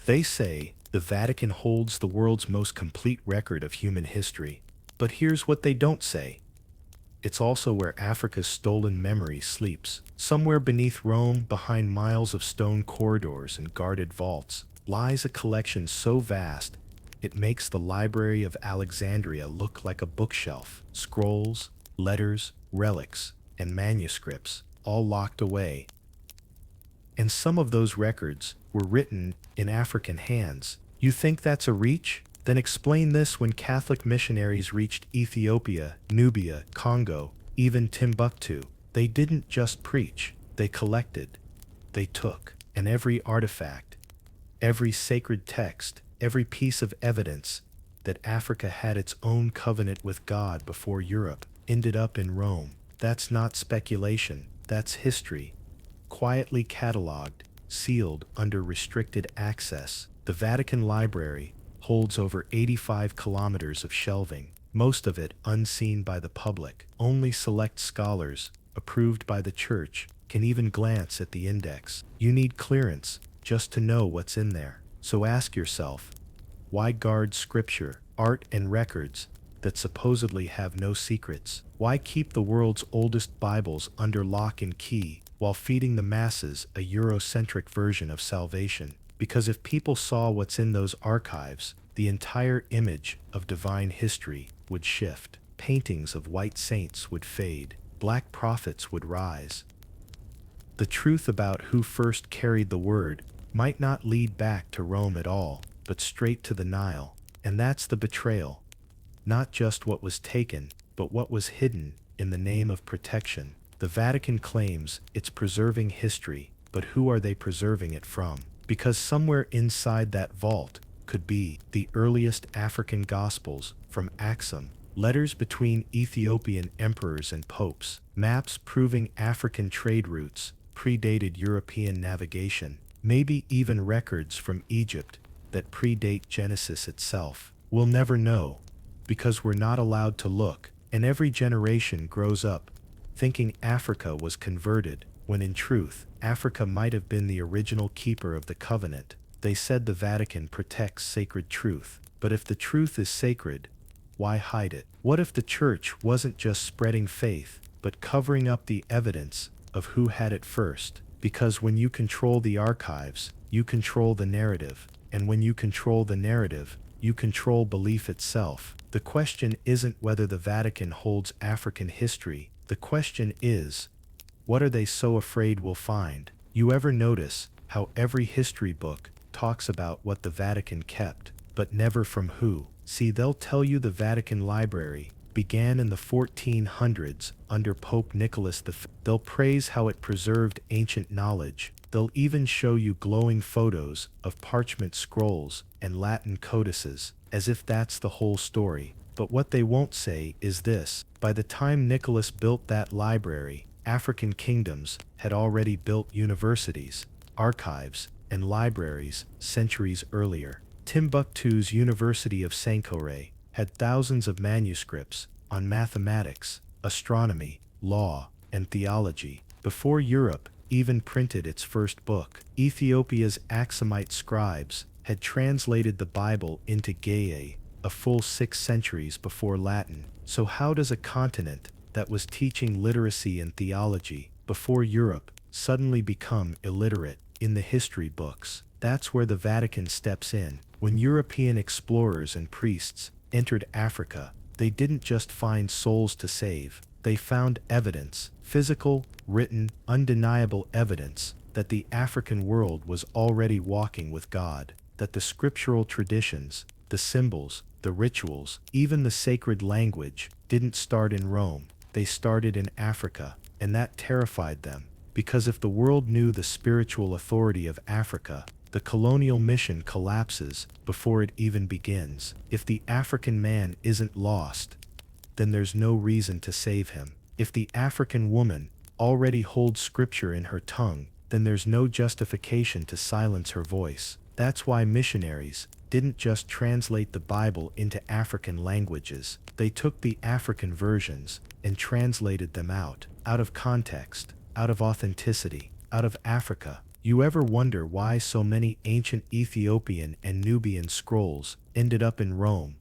They say the Vatican holds the world's most complete record of human history. But here's what they don't say. It's also where Africa's stolen memory sleeps. Somewhere beneath Rome, behind miles of stone corridors and guarded vaults, lies a collection so vast it makes the Library of Alexandria look like a bookshelf. Scrolls, letters, relics, and manuscripts, all locked away. And some of those records were written in African hands. You think that's a reach? Then explain this: when Catholic missionaries reached Ethiopia, Nubia, Congo, even Timbuktu, they didn't just preach, they collected, they took. And every artifact, every sacred text, every piece of evidence that Africa had its own covenant with God before Europe ended up in Rome. That's not speculation, that's history. Quietly catalogued, sealed under restricted access. The Vatican Library holds over 85 kilometers of shelving, most of it unseen by the public. Only select scholars, approved by the Church, can even glance at the index. You need clearance just to know what's in there. So ask yourself, why guard scripture, art, and records that supposedly have no secrets? Why keep the world's oldest Bibles under lock and key while feeding the masses a Eurocentric version of salvation? Because if people saw what's in those archives, the entire image of divine history would shift. Paintings of white saints would fade. Black prophets would rise. The truth about who first carried the word might not lead back to Rome at all, but straight to the Nile. And that's the betrayal. Not just what was taken, but what was hidden in the name of protection. The Vatican claims it's preserving history, but who are they preserving it from? Because somewhere inside that vault could be the earliest African Gospels from Axum, letters between Ethiopian emperors and popes, maps proving African trade routes predated European navigation, maybe even records from Egypt that predate Genesis itself. We'll never know, because we're not allowed to look, and every generation grows up thinking Africa was converted, when in truth, Africa might have been the original keeper of the covenant. They said the Vatican protects sacred truth, but if the truth is sacred, why hide it? What if the Church wasn't just spreading faith, but covering up the evidence of who had it first? Because when you control the archives, you control the narrative, and when you control the narrative, you control belief itself. The question isn't whether the Vatican holds African history. The question is, what are they so afraid we'll find? You ever notice how every history book talks about what the Vatican kept, but never from who? See, they'll tell you the Vatican Library began in the 1400s under Pope Nicholas V. They'll praise how it preserved ancient knowledge. They'll even show you glowing photos of parchment scrolls and Latin codices, as if that's the whole story. But what they won't say is this: by the time Nicholas built that library, African kingdoms had already built universities, archives, and libraries centuries earlier. Timbuktu's University of Sankore had thousands of manuscripts on mathematics, astronomy, law, and theology before Europe even printed its first book. Ethiopia's Axumite scribes had translated the Bible into Gaye a full 6 centuries before Latin. So how does a continent that was teaching literacy and theology before Europe suddenly become illiterate in the history books? That's where the Vatican steps in. When European explorers and priests entered Africa, they didn't just find souls to save. They found evidence, physical, written, undeniable evidence that the African world was already walking with God, that the scriptural traditions, the symbols, the rituals, even the sacred language, didn't start in Rome. They started in Africa, and that terrified them, because if the world knew the spiritual authority of Africa, the colonial mission collapses before it even begins. If the African man isn't lost, then there's no reason to save him. If the African woman already holds scripture in her tongue, then there's no justification to silence her voice. That's why missionaries didn't just translate the Bible into African languages. They took the African versions and translated them out of context, out of authenticity, out of Africa. You ever wonder why so many ancient Ethiopian and Nubian scrolls ended up in Rome,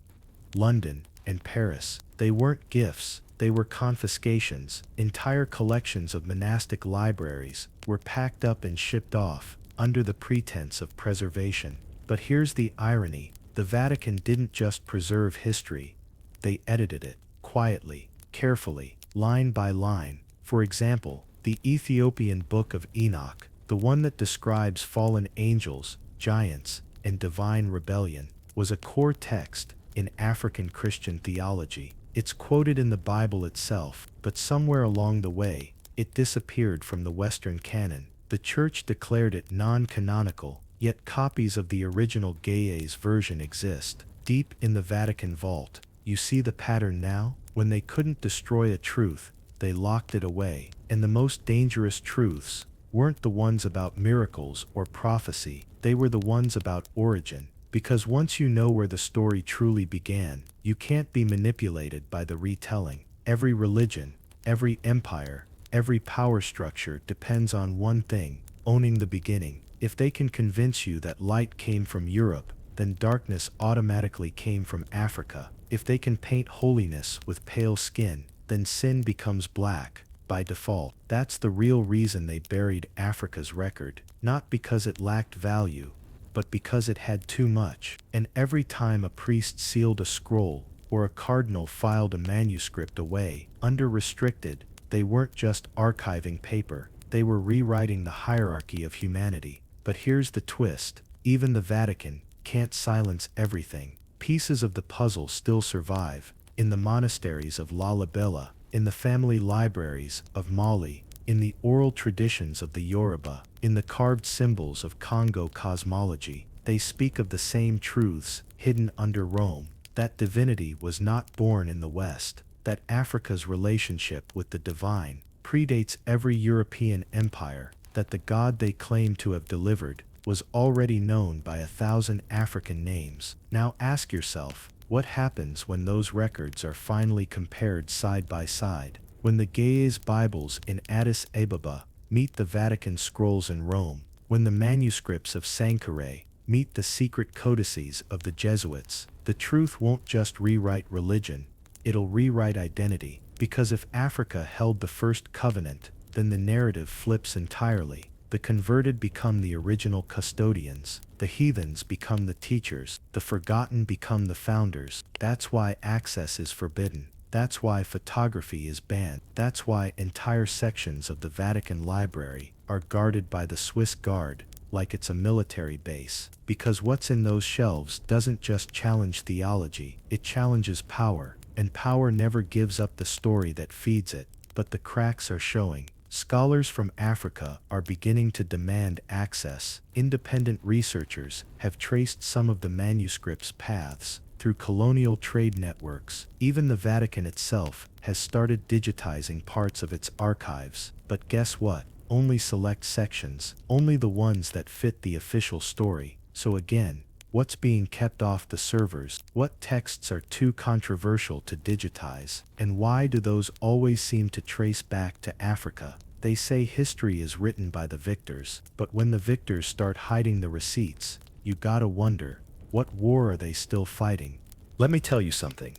London, and Paris? They weren't gifts, they were confiscations. Entire collections of monastic libraries were packed up and shipped off under the pretense of preservation. But here's the irony: the Vatican didn't just preserve history, they edited it, quietly, carefully, line by line. For example, the Ethiopian Book of Enoch, the one that describes fallen angels, giants, and divine rebellion, was a core text in African Christian theology. It's quoted in the Bible itself, but somewhere along the way, it disappeared from the Western canon. The Church declared it non-canonical, yet copies of the original Gaia's version exist, deep in the Vatican vault. You see the pattern now? When they couldn't destroy a truth, they locked it away. And the most dangerous truths weren't the ones about miracles or prophecy, they were the ones about origin. Because once you know where the story truly began, you can't be manipulated by the retelling. Every religion, every empire, every power structure depends on one thing: owning the beginning. If they can convince you that light came from Europe, then darkness automatically came from Africa. If they can paint holiness with pale skin, then sin becomes black by default. That's the real reason they buried Africa's record, not because it lacked value, but because it had too much. And every time a priest sealed a scroll or a cardinal filed a manuscript away under restricted, they weren't just archiving paper, they were rewriting the hierarchy of humanity. But here's the twist: even the Vatican can't silence everything. Pieces of the puzzle still survive in the monasteries of Lalibela, in the family libraries of Mali, in the oral traditions of the Yoruba, in the carved symbols of Congo cosmology. They speak of the same truths hidden under Rome: that divinity was not born in the West, that Africa's relationship with the divine predates every European empire, that the God they claim to have delivered was already known by 1,000 African names. Now ask yourself, what happens when those records are finally compared side by side? When the Gaia's Bibles in Addis Ababa meet the Vatican scrolls in Rome, when the manuscripts of Sankore meet the secret codices of the Jesuits, the truth won't just rewrite religion, it'll rewrite identity. Because if Africa held the first covenant, then the narrative flips entirely. The converted become the original custodians, the heathens become the teachers, the forgotten become the founders. That's why access is forbidden. That's why photography is banned. That's why entire sections of the Vatican Library are guarded by the Swiss Guard, like it's a military base. Because what's in those shelves doesn't just challenge theology, it challenges power. And power never gives up the story that feeds it. But the cracks are showing. Scholars from Africa are beginning to demand access. Independent researchers have traced some of the manuscripts' paths through colonial trade networks. Even the Vatican itself has started digitizing parts of its archives. But guess what? Only select sections, only the ones that fit the official story. So again, what's being kept off the servers? What texts are too controversial to digitize? And why do those always seem to trace back to Africa? They say history is written by the victors, but when the victors start hiding the receipts, you gotta wonder, what war are they still fighting? Let me tell you something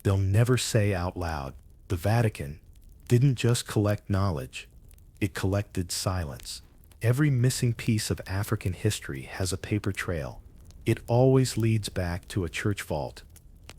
they'll never say out loud. The Vatican didn't just collect knowledge, it collected silence. Every missing piece of African history has a paper trail. It always leads back to a church vault,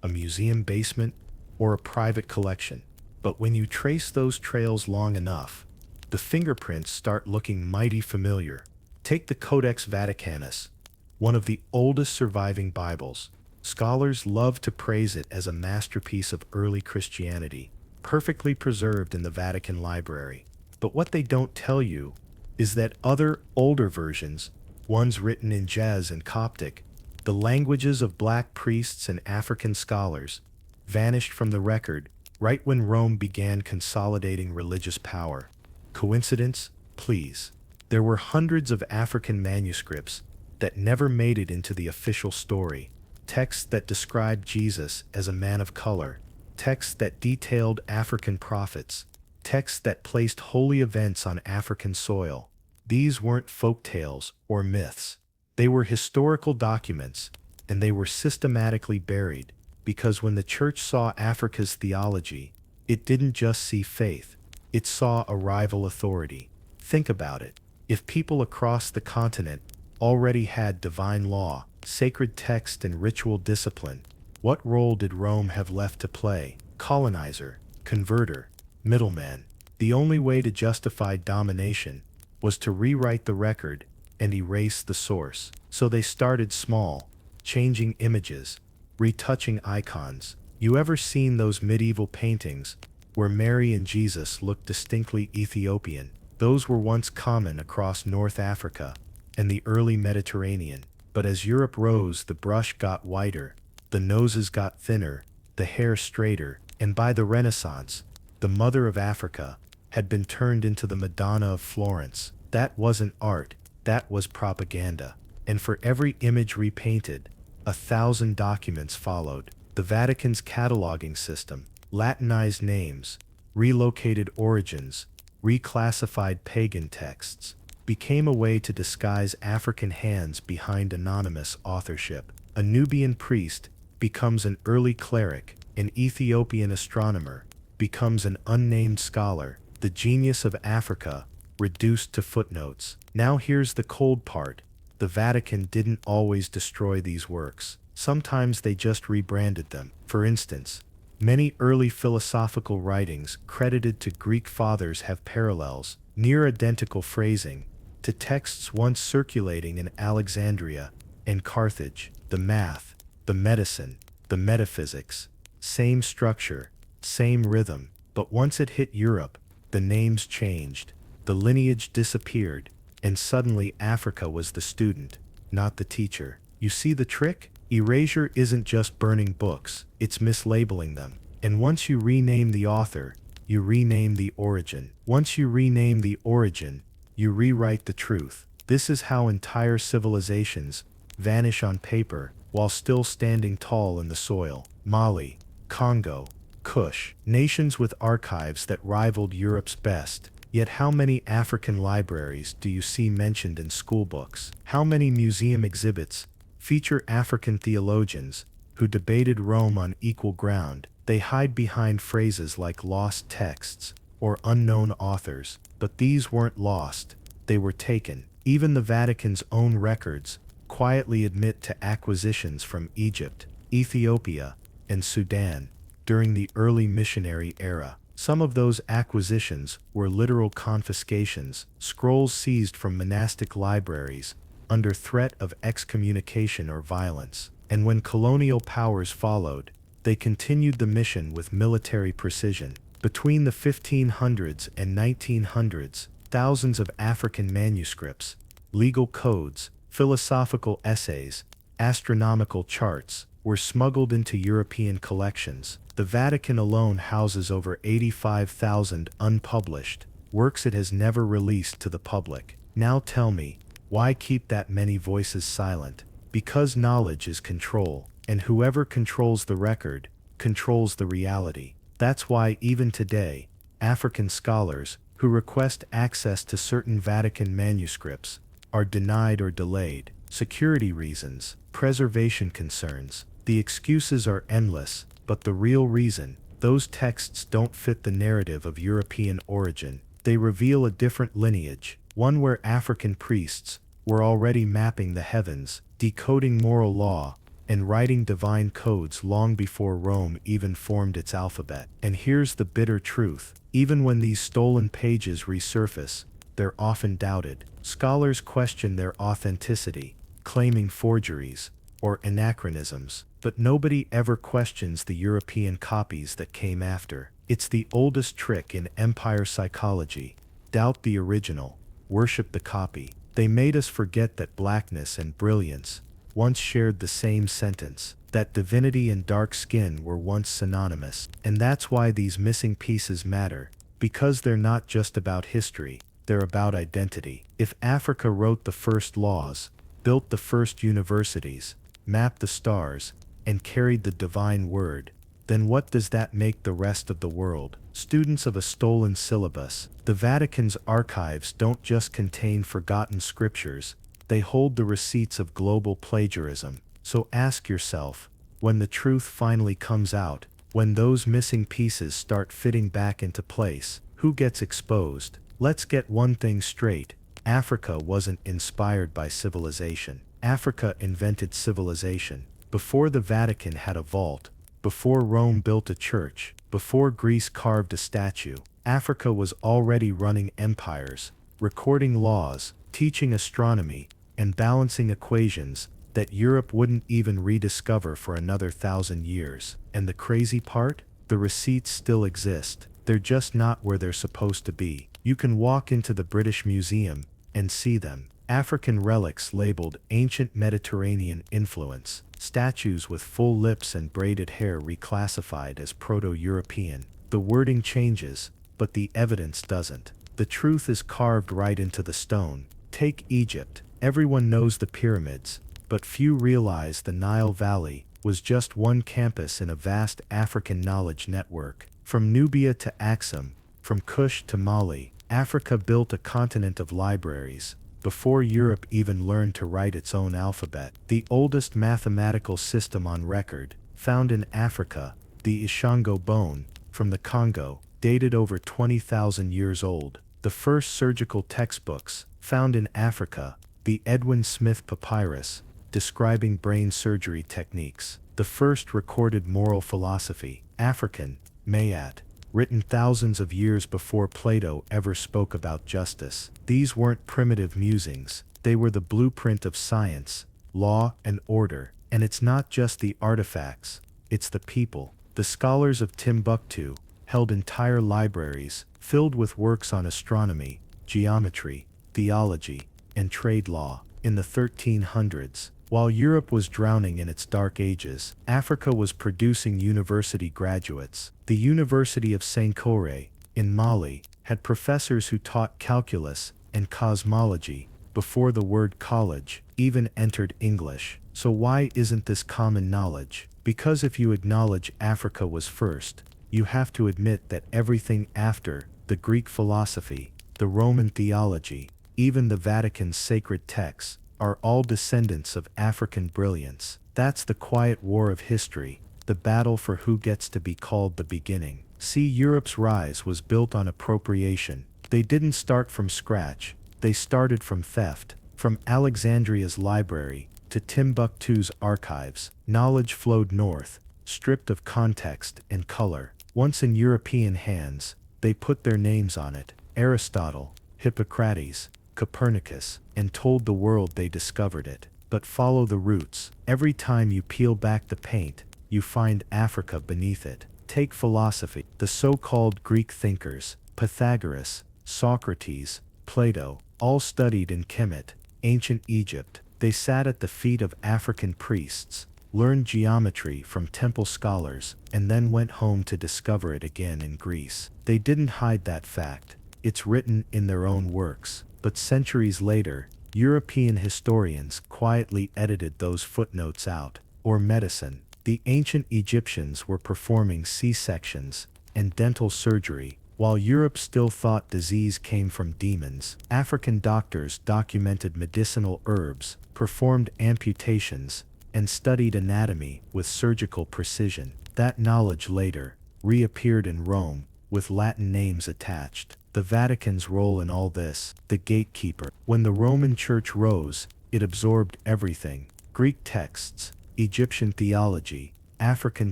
a museum basement, or a private collection. But when you trace those trails long enough, the fingerprints start looking mighty familiar. Take the Codex Vaticanus, one of the oldest surviving Bibles. Scholars love to praise it as a masterpiece of early Christianity, perfectly preserved in the Vatican Library. But what they don't tell you is that other, older versions, ones written in Jez and Coptic, the languages of black priests and African scholars, vanished from the record right when Rome began consolidating religious power. Coincidence? Please. There were hundreds of African manuscripts that never made it into the official story. Texts that described Jesus as a man of color, texts that detailed African prophets, texts that placed holy events on African soil. These weren't folk tales or myths. They were historical documents, and they were systematically buried, because when the church saw Africa's theology, it didn't just see faith, it saw a rival authority. Think about it. If people across the continent already had divine law, sacred text, and ritual discipline, what role did Rome have left to play? Colonizer, converter, middleman. The only way to justify domination was to rewrite the record and erase the source. So they started small, changing images, retouching icons. You ever seen those medieval paintings where Mary and Jesus look distinctly Ethiopian? Those were once common across North Africa and the early Mediterranean. But as Europe rose, the brush got wider, the noses got thinner, the hair straighter, and by the Renaissance, the mother of Africa had been turned into the Madonna of Florence. That wasn't art, that was propaganda. And for every image repainted, 1,000 documents followed. The Vatican's cataloging system, Latinized names, relocated origins, reclassified pagan texts, became a way to disguise African hands behind anonymous authorship. A Nubian priest becomes an early cleric, an Ethiopian astronomer becomes an unnamed scholar, the genius of Africa reduced to footnotes. Now here's the cold part. The Vatican didn't always destroy these works. Sometimes they just rebranded them. For instance, many early philosophical writings credited to Greek fathers have parallels, near-identical phrasing, to texts once circulating in Alexandria and Carthage. The math, the medicine, the metaphysics, same structure, same rhythm, but once it hit Europe, the names changed, the lineage disappeared, and suddenly Africa was the student, not the teacher. You see the trick? Erasure isn't just burning books, it's mislabeling them. And once you rename the author, you rename the origin. Once you rename the origin, you rewrite the truth. This is how entire civilizations vanish on paper while still standing tall in the soil. Mali, Congo, Kush, nations with archives that rivaled Europe's best. Yet how many African libraries do you see mentioned in schoolbooks? How many museum exhibits feature African theologians who debated Rome on equal ground? They hide behind phrases like lost texts or unknown authors, but these weren't lost, they were taken. Even the Vatican's own records quietly admit to acquisitions from Egypt, Ethiopia, and Sudan during the early missionary era. Some of those acquisitions were literal confiscations, scrolls seized from monastic libraries under threat of excommunication or violence. And when colonial powers followed, they continued the mission with military precision. Between the 1500s and 1900s, thousands of African manuscripts, legal codes, philosophical essays, astronomical charts were smuggled into European collections. The Vatican alone houses over 85,000 unpublished works it has never released to the public. Now tell me, why keep that many voices silent? Because knowledge is control, and whoever controls the record controls the reality. That's why even today, African scholars who request access to certain Vatican manuscripts are denied or delayed. Security reasons, preservation concerns. The excuses are endless, but the real reason, those texts don't fit the narrative of European origin. They reveal a different lineage, one where African priests were already mapping the heavens, decoding moral law, and writing divine codes long before Rome even formed its alphabet. And here's the bitter truth. Even when these stolen pages resurface, they're often doubted. Scholars question their authenticity, claiming forgeries or anachronisms, but nobody ever questions the European copies that came after. It's the oldest trick in empire psychology. Doubt the original, worship the copy. They made us forget that blackness and brilliance once shared the same sentence, that divinity and dark skin were once synonymous. And that's why these missing pieces matter, because they're not just about history, they're about identity. If Africa wrote the first laws, built the first universities, mapped the stars, and carried the divine word, then what does that make the rest of the world? Students of a stolen syllabus. The Vatican's archives don't just contain forgotten scriptures, they hold the receipts of global plagiarism. So ask yourself, when the truth finally comes out, when those missing pieces start fitting back into place, who gets exposed? Let's get one thing straight. Africa wasn't inspired by civilization. Africa invented civilization. Before the Vatican had a vault, before Rome built a church, before Greece carved a statue, Africa was already running empires, recording laws, teaching astronomy, and balancing equations that Europe wouldn't even rediscover for another 1,000 years. And the crazy part? The receipts still exist. They're just not where they're supposed to be. You can walk into the British Museum and see them. African relics labeled ancient Mediterranean influence, statues with full lips and braided hair reclassified as Proto-European. The wording changes, but the evidence doesn't. The truth is carved right into the stone. Take Egypt. Everyone knows the pyramids, but few realize the Nile Valley was just one campus in a vast African knowledge network. From Nubia to Axum, from Kush to Mali, Africa built a continent of libraries, before Europe even learned to write its own alphabet. The oldest mathematical system on record, found in Africa, the Ishango bone, from the Congo, dated over 20,000 years old. The first surgical textbooks, found in Africa, the Edwin Smith Papyrus, describing brain surgery techniques. The first recorded moral philosophy, African, Mayat, written thousands of years before Plato ever spoke about justice. These weren't primitive musings, they were the blueprint of science, law, and order. And it's not just the artifacts, it's the people. The scholars of Timbuktu held entire libraries filled with works on astronomy, geometry, theology, and trade law. In the 1300s, while Europe was drowning in its dark ages, Africa was producing university graduates. The University of Sankore, in Mali, had professors who taught calculus and cosmology before the word college even entered English. So why isn't this common knowledge? Because if you acknowledge Africa was first, you have to admit that everything after, the Greek philosophy, the Roman theology, even the Vatican's sacred texts, are all descendants of African brilliance. That's the quiet war of history, the battle for who gets to be called the beginning. See, Europe's rise was built on appropriation. They didn't start from scratch, they started from theft. From Alexandria's library to Timbuktu's archives, knowledge flowed north, stripped of context and color. Once in European hands, they put their names on it: Aristotle, Hippocrates, Copernicus, and told the world they discovered it. But follow the roots. Every time you peel back the paint, you find Africa beneath it. Take philosophy. The so-called Greek thinkers, Pythagoras, Socrates, Plato, all studied in Kemet, ancient Egypt. They sat at the feet of African priests, learned geometry from temple scholars, and then went home to discover it again in Greece. They didn't hide that fact. It's written in their own works. But centuries later, European historians quietly edited those footnotes out. Or medicine. The ancient Egyptians were performing C-sections and dental surgery, while Europe still thought disease came from demons. African doctors documented medicinal herbs, performed amputations, and studied anatomy with surgical precision. That knowledge later reappeared in Rome, with Latin names attached. The Vatican's role in all this, the gatekeeper. When the Roman Church rose, it absorbed everything: Greek texts, Egyptian theology, African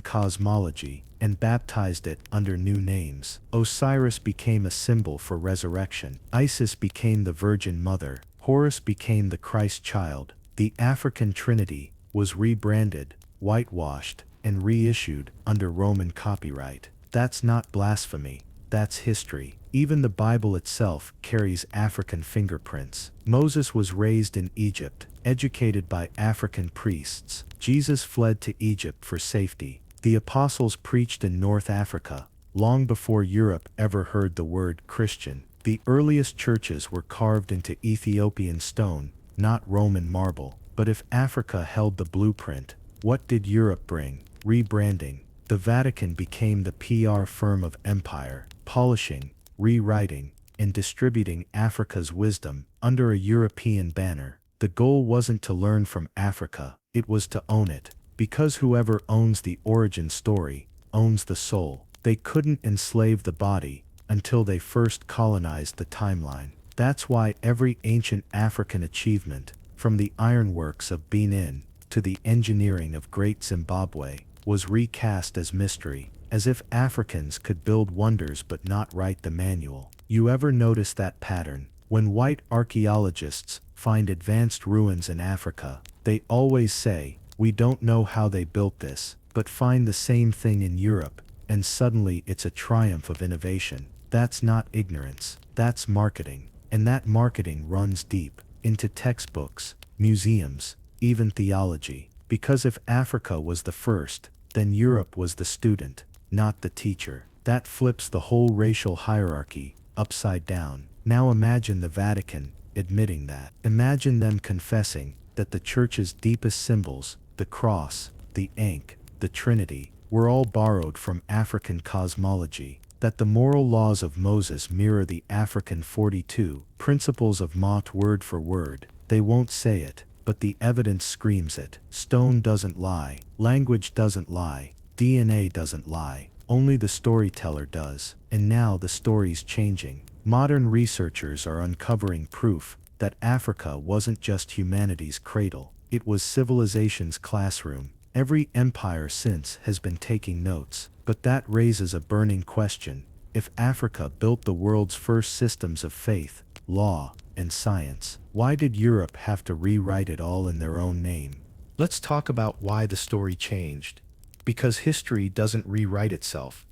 cosmology, and baptized it under new names. Osiris became a symbol for resurrection. Isis became the Virgin Mother. Horus became the Christ child. The African Trinity was rebranded, whitewashed, and reissued under Roman copyright. That's not blasphemy, that's history. Even the Bible itself carries African fingerprints. Moses was raised in Egypt, educated by African priests. Jesus fled to Egypt for safety. The apostles preached in North Africa, long before Europe ever heard the word Christian. The earliest churches were carved into Ethiopian stone, not Roman marble. But if Africa held the blueprint, what did Europe bring? Rebranding, The Vatican became the PR firm of empire, polishing, rewriting, and distributing Africa's wisdom under a European banner. The goal wasn't to learn from Africa, it was to own it. Because whoever owns the origin story owns the soul. They couldn't enslave the body until they first colonized the timeline. That's why every ancient African achievement, from the ironworks of Benin to the engineering of Great Zimbabwe, was recast as mystery, as if Africans could build wonders but not write the manual. You ever notice that pattern? When white archaeologists find advanced ruins in Africa, they always say, "We don't know how they built this," but find the same thing in Europe, and suddenly it's a triumph of innovation. That's not ignorance, that's marketing. And that marketing runs deep into textbooks, museums, even theology. Because if Africa was the first, then Europe was the student, not the teacher. That flips the whole racial hierarchy upside down. Now imagine the Vatican admitting that. Imagine them confessing that the Church's deepest symbols, the cross, the ankh, the Trinity, were all borrowed from African cosmology. That the moral laws of Moses mirror the African 42 principles of Mot word for word. They won't say it, but the evidence screams it. Stone doesn't lie, language doesn't lie, DNA doesn't lie, only the storyteller does. And now the story's changing. Modern researchers are uncovering proof that Africa wasn't just humanity's cradle, it was civilization's classroom. Every empire since has been taking notes. But that raises a burning question. If Africa built the world's first systems of faith, law, and science, why did Europe have to rewrite it all in their own name? Let's talk about why the story changed. Because history doesn't rewrite itself.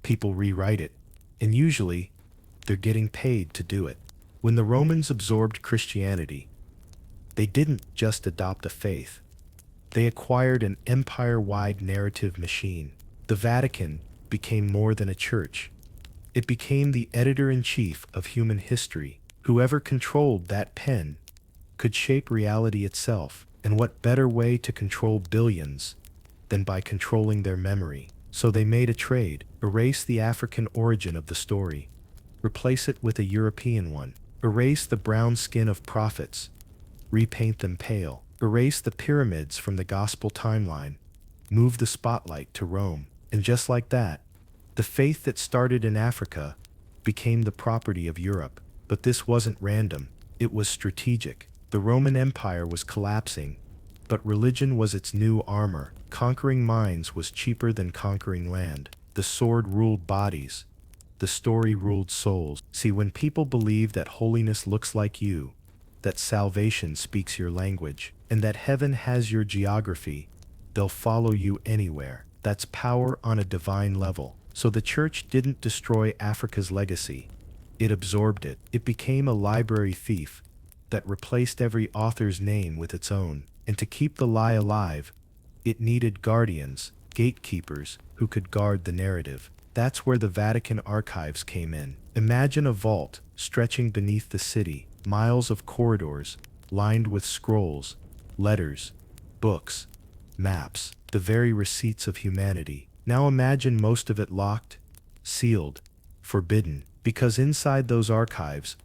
People rewrite it, and usually, they're getting paid to do it. When the Romans absorbed Christianity, they didn't just adopt a faith. They acquired an empire-wide narrative machine. The Vatican became more than a church. It became the editor-in-chief of human history. Whoever controlled that pen could shape reality itself. And what better way to control billions than by controlling their memory? So they made a trade. Erase the African origin of the story. Replace it with a European one. Erase the brown skin of prophets. Repaint them pale. Erase the pyramids from the gospel timeline. Move the spotlight to Rome. And just like that, the faith that started in Africa became the property of Europe. But this wasn't random, it was strategic. The Roman Empire was collapsing, but religion was its new armor. Conquering minds was cheaper than conquering land. The sword ruled bodies, the story ruled souls. See, when people believe that holiness looks like you, that salvation speaks your language, and that heaven has your geography, they'll follow you anywhere. That's power on a divine level. So the church didn't destroy Africa's legacy. It absorbed it. It became a library thief that replaced every author's name with its own. And to keep the lie alive, it needed guardians, gatekeepers, who could guard the narrative. That's where the Vatican archives came in. Imagine a vault stretching beneath the city, miles of corridors lined with scrolls, letters, books, maps, the very receipts of humanity. Now imagine most of it locked, sealed, forbidden, because inside those archives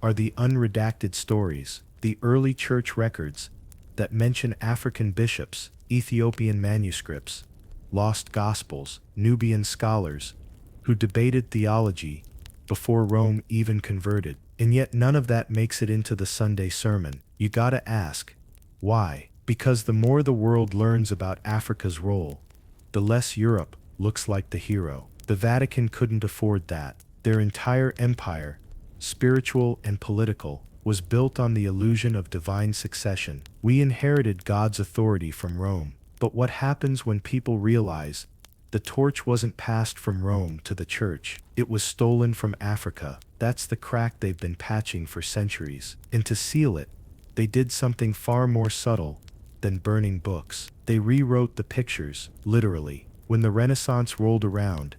are the unredacted stories, the early church records that mention African bishops, Ethiopian manuscripts, lost gospels, Nubian scholars who debated theology before Rome even converted. And yet none of that makes it into the Sunday sermon. You gotta ask, why? Because the more the world learns about Africa's role, the less Europe looks like the hero. The Vatican couldn't afford that. Their entire empire, spiritual and political, was built on the illusion of divine succession. We inherited God's authority from Rome. But what happens when people realize the torch wasn't passed from Rome to the church? It was stolen from Africa. That's the crack they've been patching for centuries. And to seal it, they did something far more subtle than burning books. They rewrote the pictures, literally. When the Renaissance rolled around,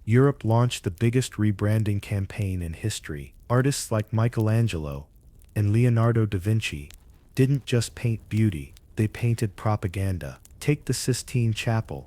Europe launched the biggest rebranding campaign in history. Artists like Michelangelo and Leonardo da Vinci didn't just paint beauty, they painted propaganda. Take the Sistine Chapel,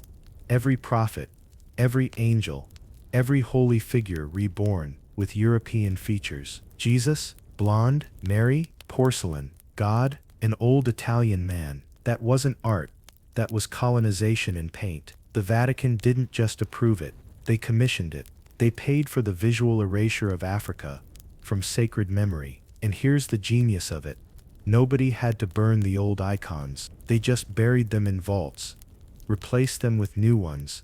Every prophet, every angel, every holy figure reborn with European features. Jesus, blonde, Mary, porcelain, God, an old Italian man. That wasn't art, that was colonization in paint. The Vatican didn't just approve it, they commissioned it. They paid for the visual erasure of Africa from sacred memory. And here's the genius of it. Nobody had to burn the old icons. They just buried them in vaults, replaced them with new ones,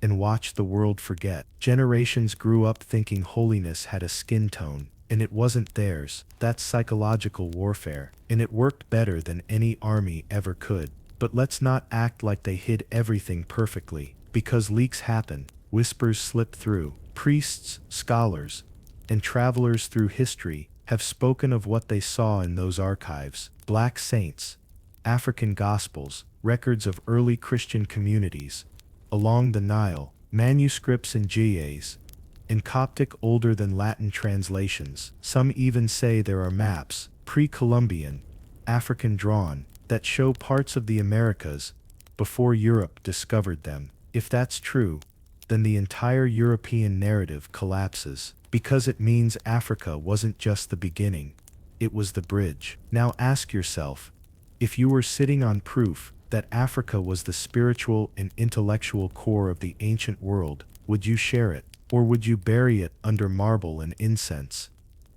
and watched the world forget. Generations grew up thinking holiness had a skin tone, and it wasn't theirs. That's psychological warfare, and it worked better than any army ever could. But let's not act like they hid everything perfectly, because leaks happen, whispers slip through. Priests, scholars, and travelers through history have spoken of what they saw in those archives. Black saints, African gospels, records of early Christian communities along the Nile, manuscripts and GAs, in Coptic older than Latin translations. Some even say there are maps, pre-Columbian, African drawn, that show parts of the Americas before Europe discovered them. If that's true, then the entire European narrative collapses, because it means Africa wasn't just the beginning, it was the bridge. Now ask yourself, if you were sitting on proof that Africa was the spiritual and intellectual core of the ancient world, would you share it, or would you bury it under marble and incense,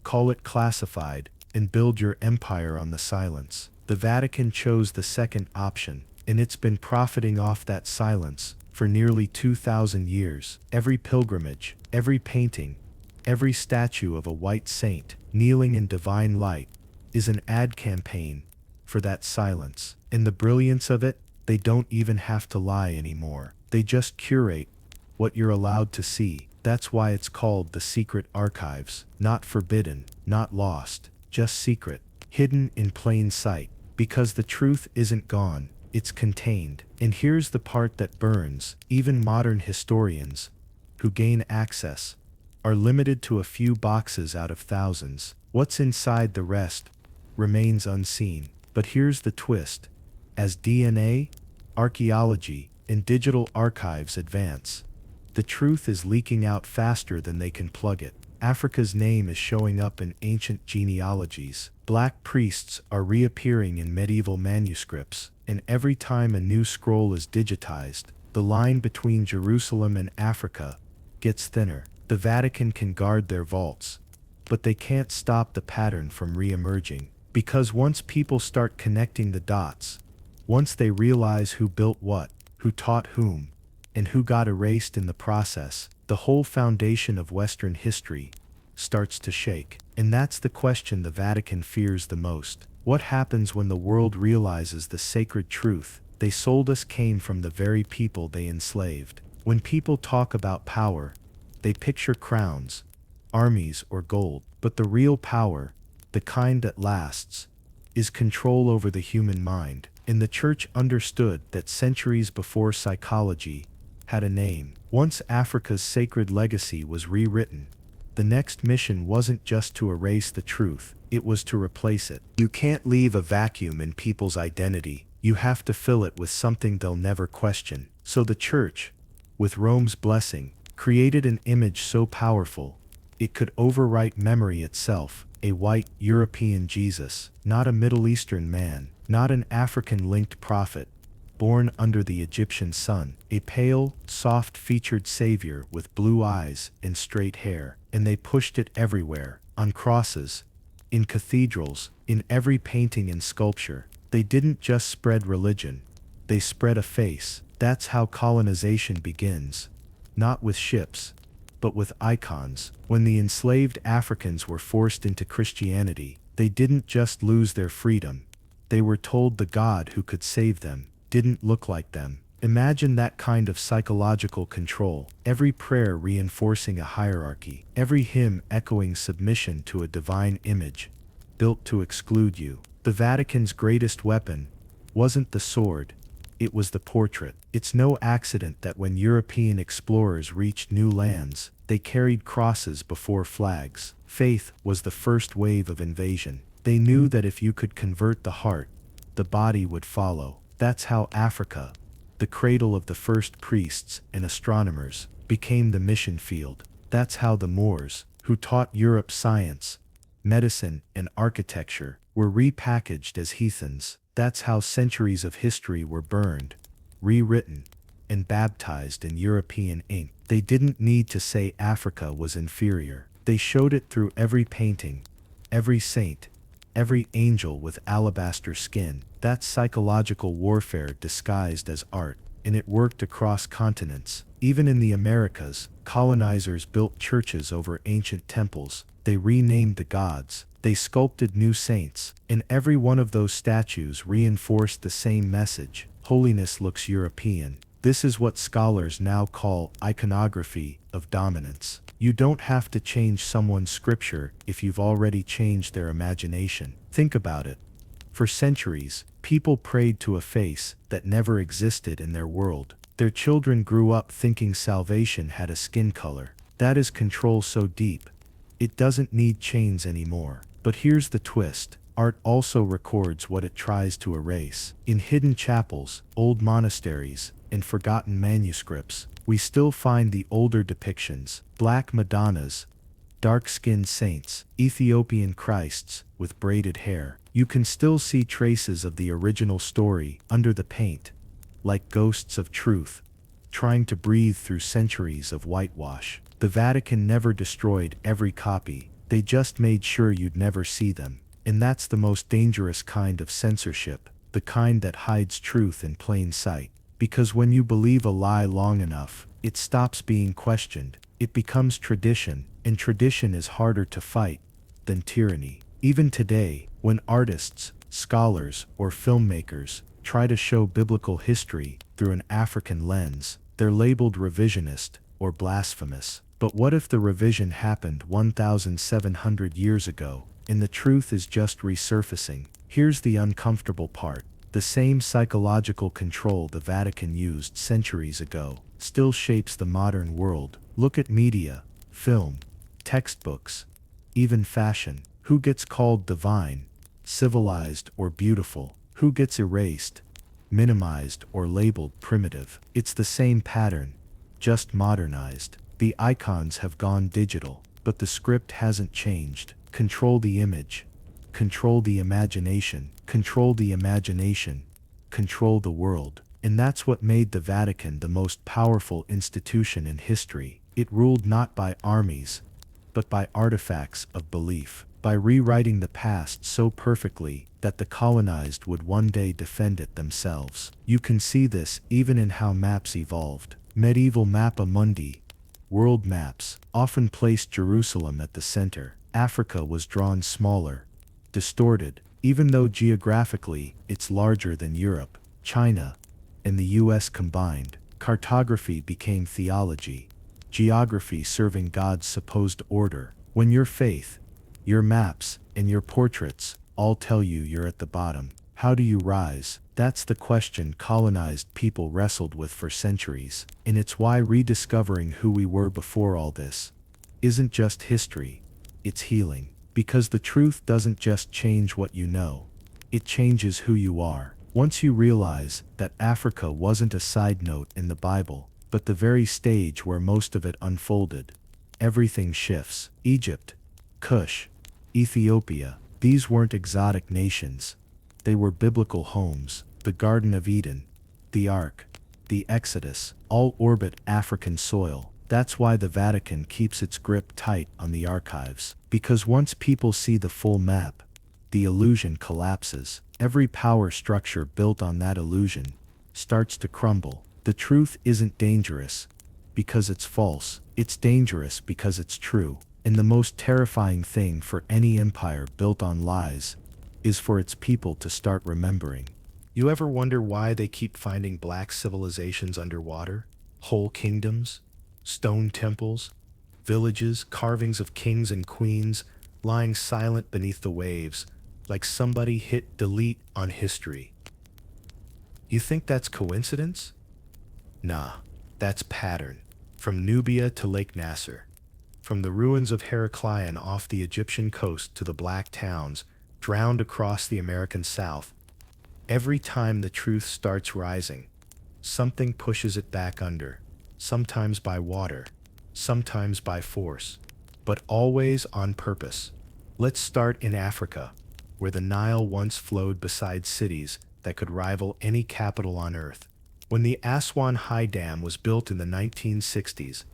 call it classified, and build your empire on the silence? The Vatican chose the second option, and it's been profiting off that silence for nearly 2,000 years. Every pilgrimage, every painting, every statue of a white saint kneeling in divine light is an ad campaign for that silence. And the brilliance of it, they don't even have to lie anymore. They just curate what you're allowed to see. That's why it's called the secret archives. Not forbidden, not lost, just secret, hidden in plain sight. Because the truth isn't gone, it's contained. And here's the part that burns. Even modern historians who gain access are limited to a few boxes out of thousands. What's inside the rest remains unseen. But here's the twist. As DNA, archaeology, and digital archives advance, the truth is leaking out faster than they can plug it. Africa's name is showing up in ancient genealogies. Black priests are reappearing in medieval manuscripts, and every time a new scroll is digitized, the line between Jerusalem and Africa gets thinner. The Vatican can guard their vaults, but they can't stop the pattern from re-emerging. Because once people start connecting the dots, once they realize who built what, who taught whom, and who got erased in the process, the whole foundation of Western history starts to shake. And that's the question the Vatican fears the most. What happens when the world realizes the sacred truth they sold us came from the very people they enslaved? When people talk about power, they picture crowns, armies, or gold. But the real power, the kind that lasts, is control over the human mind. And the church understood that centuries before psychology had a name. Once Africa's sacred legacy was rewritten, the next mission wasn't just to erase the truth, it was to replace it. You can't leave a vacuum in people's identity. You have to fill it with something they'll never question. So the church, with Rome's blessing, created an image so powerful, it could overwrite memory itself. A white, European Jesus, not a Middle Eastern man, not an African-linked prophet, born under the Egyptian sun. A pale, soft-featured savior with blue eyes and straight hair. And they pushed it everywhere, on crosses, in cathedrals, in every painting and sculpture. They didn't just spread religion, they spread a face. That's how colonization begins. Not with ships, but with icons. When the enslaved Africans were forced into Christianity, they didn't just lose their freedom. They were told the God who could save them didn't look like them. Imagine that kind of psychological control. Every prayer reinforcing a hierarchy. Every hymn echoing submission to a divine image, built to exclude you. The Vatican's greatest weapon wasn't the sword, it was the portrait. It's no accident that when European explorers reached new lands, they carried crosses before flags. Faith was the first wave of invasion. They knew that if you could convert the heart, the body would follow. That's how Africa the cradle of the first priests and astronomers, became the mission field. That's how the Moors, who taught Europe science, medicine, and architecture, were repackaged as heathens. That's how centuries of history were burned, rewritten, and baptized in European ink. They didn't need to say Africa was inferior. They showed it through every painting, every saint, every angel with alabaster skin. That's psychological warfare disguised as art, and it worked across continents. Even in the Americas, colonizers built churches over ancient temples. They renamed the gods. They sculpted new saints, and every one of those statues reinforced the same message: holiness looks European. This is what scholars now call iconography of dominance. You don't have to change someone's scripture if you've already changed their imagination. Think about it. For centuries, people prayed to a face that never existed in their world. Their children grew up thinking salvation had a skin color. That is control so deep, it doesn't need chains anymore. But here's the twist. Art also records what it tries to erase. In hidden chapels, old monasteries, and forgotten manuscripts, we still find the older depictions: black Madonnas, dark-skinned saints, Ethiopian Christs with braided hair. You can still see traces of the original story under the paint, like ghosts of truth, trying to breathe through centuries of whitewash. The Vatican never destroyed every copy. They just made sure you'd never see them. And that's the most dangerous kind of censorship, the kind that hides truth in plain sight. Because when you believe a lie long enough, it stops being questioned. It becomes tradition, and tradition is harder to fight than tyranny. Even today, when artists, scholars, or filmmakers try to show biblical history through an African lens, they're labeled revisionist or blasphemous. But what if the revision happened 1,700 years ago, and the truth is just resurfacing? Here's the uncomfortable part. The same psychological control the Vatican used centuries ago still shapes the modern world. Look at media, film, textbooks, even fashion. Who gets called divine, civilized, or beautiful? Who gets erased, minimized, or labeled primitive? It's the same pattern, just modernized. The icons have gone digital, but the script hasn't changed. Control the image, control the imagination, control the imagination, control the world. And that's what made the Vatican the most powerful institution in history. It ruled not by armies, but by artifacts of belief, by rewriting the past so perfectly that the colonized would one day defend it themselves. You can see this even in how maps evolved. Medieval Mappa Mundi, world maps, often placed Jerusalem at the center. Africa was drawn smaller, distorted, even though geographically it's larger than Europe, China, and the US combined. Cartography became theology, geography serving God's supposed order. When your faith, your maps, and your portraits all tell you you're at the bottom, how do you rise? That's the question colonized people wrestled with for centuries, and it's why rediscovering who we were before all this isn't just history, it's healing. Because the truth doesn't just change what you know, it changes who you are. Once you realize that Africa wasn't a side note in the Bible, but the very stage where most of it unfolded, everything shifts. Egypt, Kush, Ethiopia, these weren't exotic nations. They were biblical homes. The Garden of Eden, the Ark, the Exodus, all orbit African soil. That's why the Vatican keeps its grip tight on the archives. Because once people see the full map, the illusion collapses. Every power structure built on that illusion starts to crumble. The truth isn't dangerous because it's false. It's dangerous because it's true. And the most terrifying thing for any empire built on lies is for its people to start remembering. You ever wonder why they keep finding black civilizations underwater? Whole kingdoms, stone temples, villages, carvings of kings and queens lying silent beneath the waves, like somebody hit delete on history. You think that's coincidence? Nah, that's pattern. From Nubia to Lake Nasser, from the ruins of Heraclion off the Egyptian coast to the black towns drowned across the American South. Every time the truth starts rising, something pushes it back under, sometimes by water, sometimes by force, but always on purpose. Let's start in Africa, where the Nile once flowed beside cities that could rival any capital on earth. When the Aswan High Dam was built in the 1960s,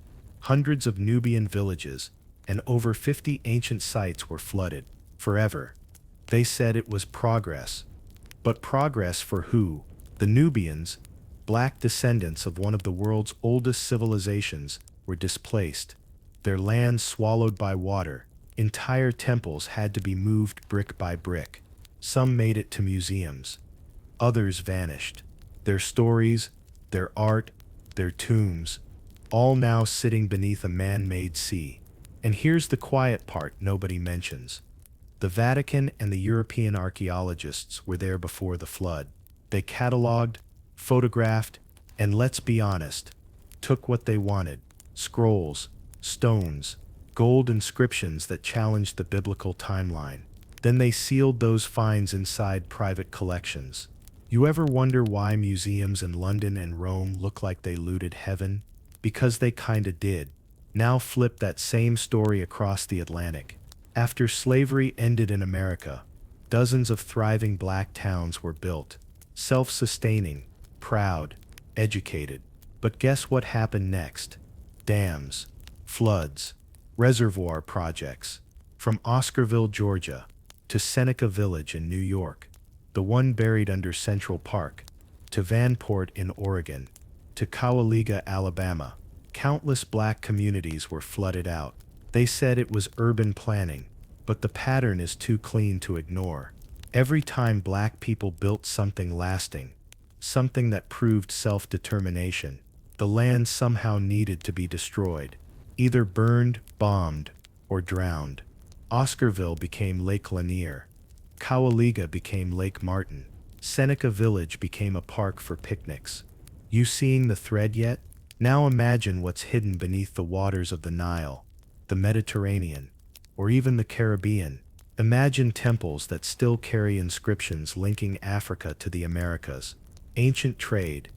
hundreds of Nubian villages and over 50 ancient sites were flooded forever. They said it was progress. But progress for who? The Nubians, black descendants of one of the world's oldest civilizations, were displaced, their lands swallowed by water. Entire temples had to be moved brick by brick. Some made it to museums. Others vanished. Their stories, their art, their tombs, all now sitting beneath a man-made sea. And here's the quiet part nobody mentions. The Vatican and the European archaeologists were there before the flood. They cataloged, photographed, and let's be honest, took what they wanted: scrolls, stones, gold inscriptions that challenged the biblical timeline. Then they sealed those finds inside private collections. You ever wonder why museums in London and Rome look like they looted heaven? Because they kinda did. Now flip that same story across the Atlantic. After slavery ended in America, dozens of thriving black towns were built, self-sustaining, proud, educated. But guess what happened next? Dams, floods, reservoir projects. From Oscarville, Georgia, to Seneca Village in New York, the one buried under Central Park, to Vanport in Oregon, to Cowaliga, Alabama, countless black communities were flooded out. They said it was urban planning, but the pattern is too clean to ignore. Every time black people built something lasting, something that proved self-determination, the land somehow needed to be destroyed, either burned, bombed, or drowned. Oscarville became Lake Lanier. Cowaliga became Lake Martin. Seneca Village became a park for picnics. You seeing the thread yet? Now imagine what's hidden beneath the waters of the Nile, the Mediterranean, or even the Caribbean. Imagine temples that still carry inscriptions linking Africa to the Americas. Ancient trade,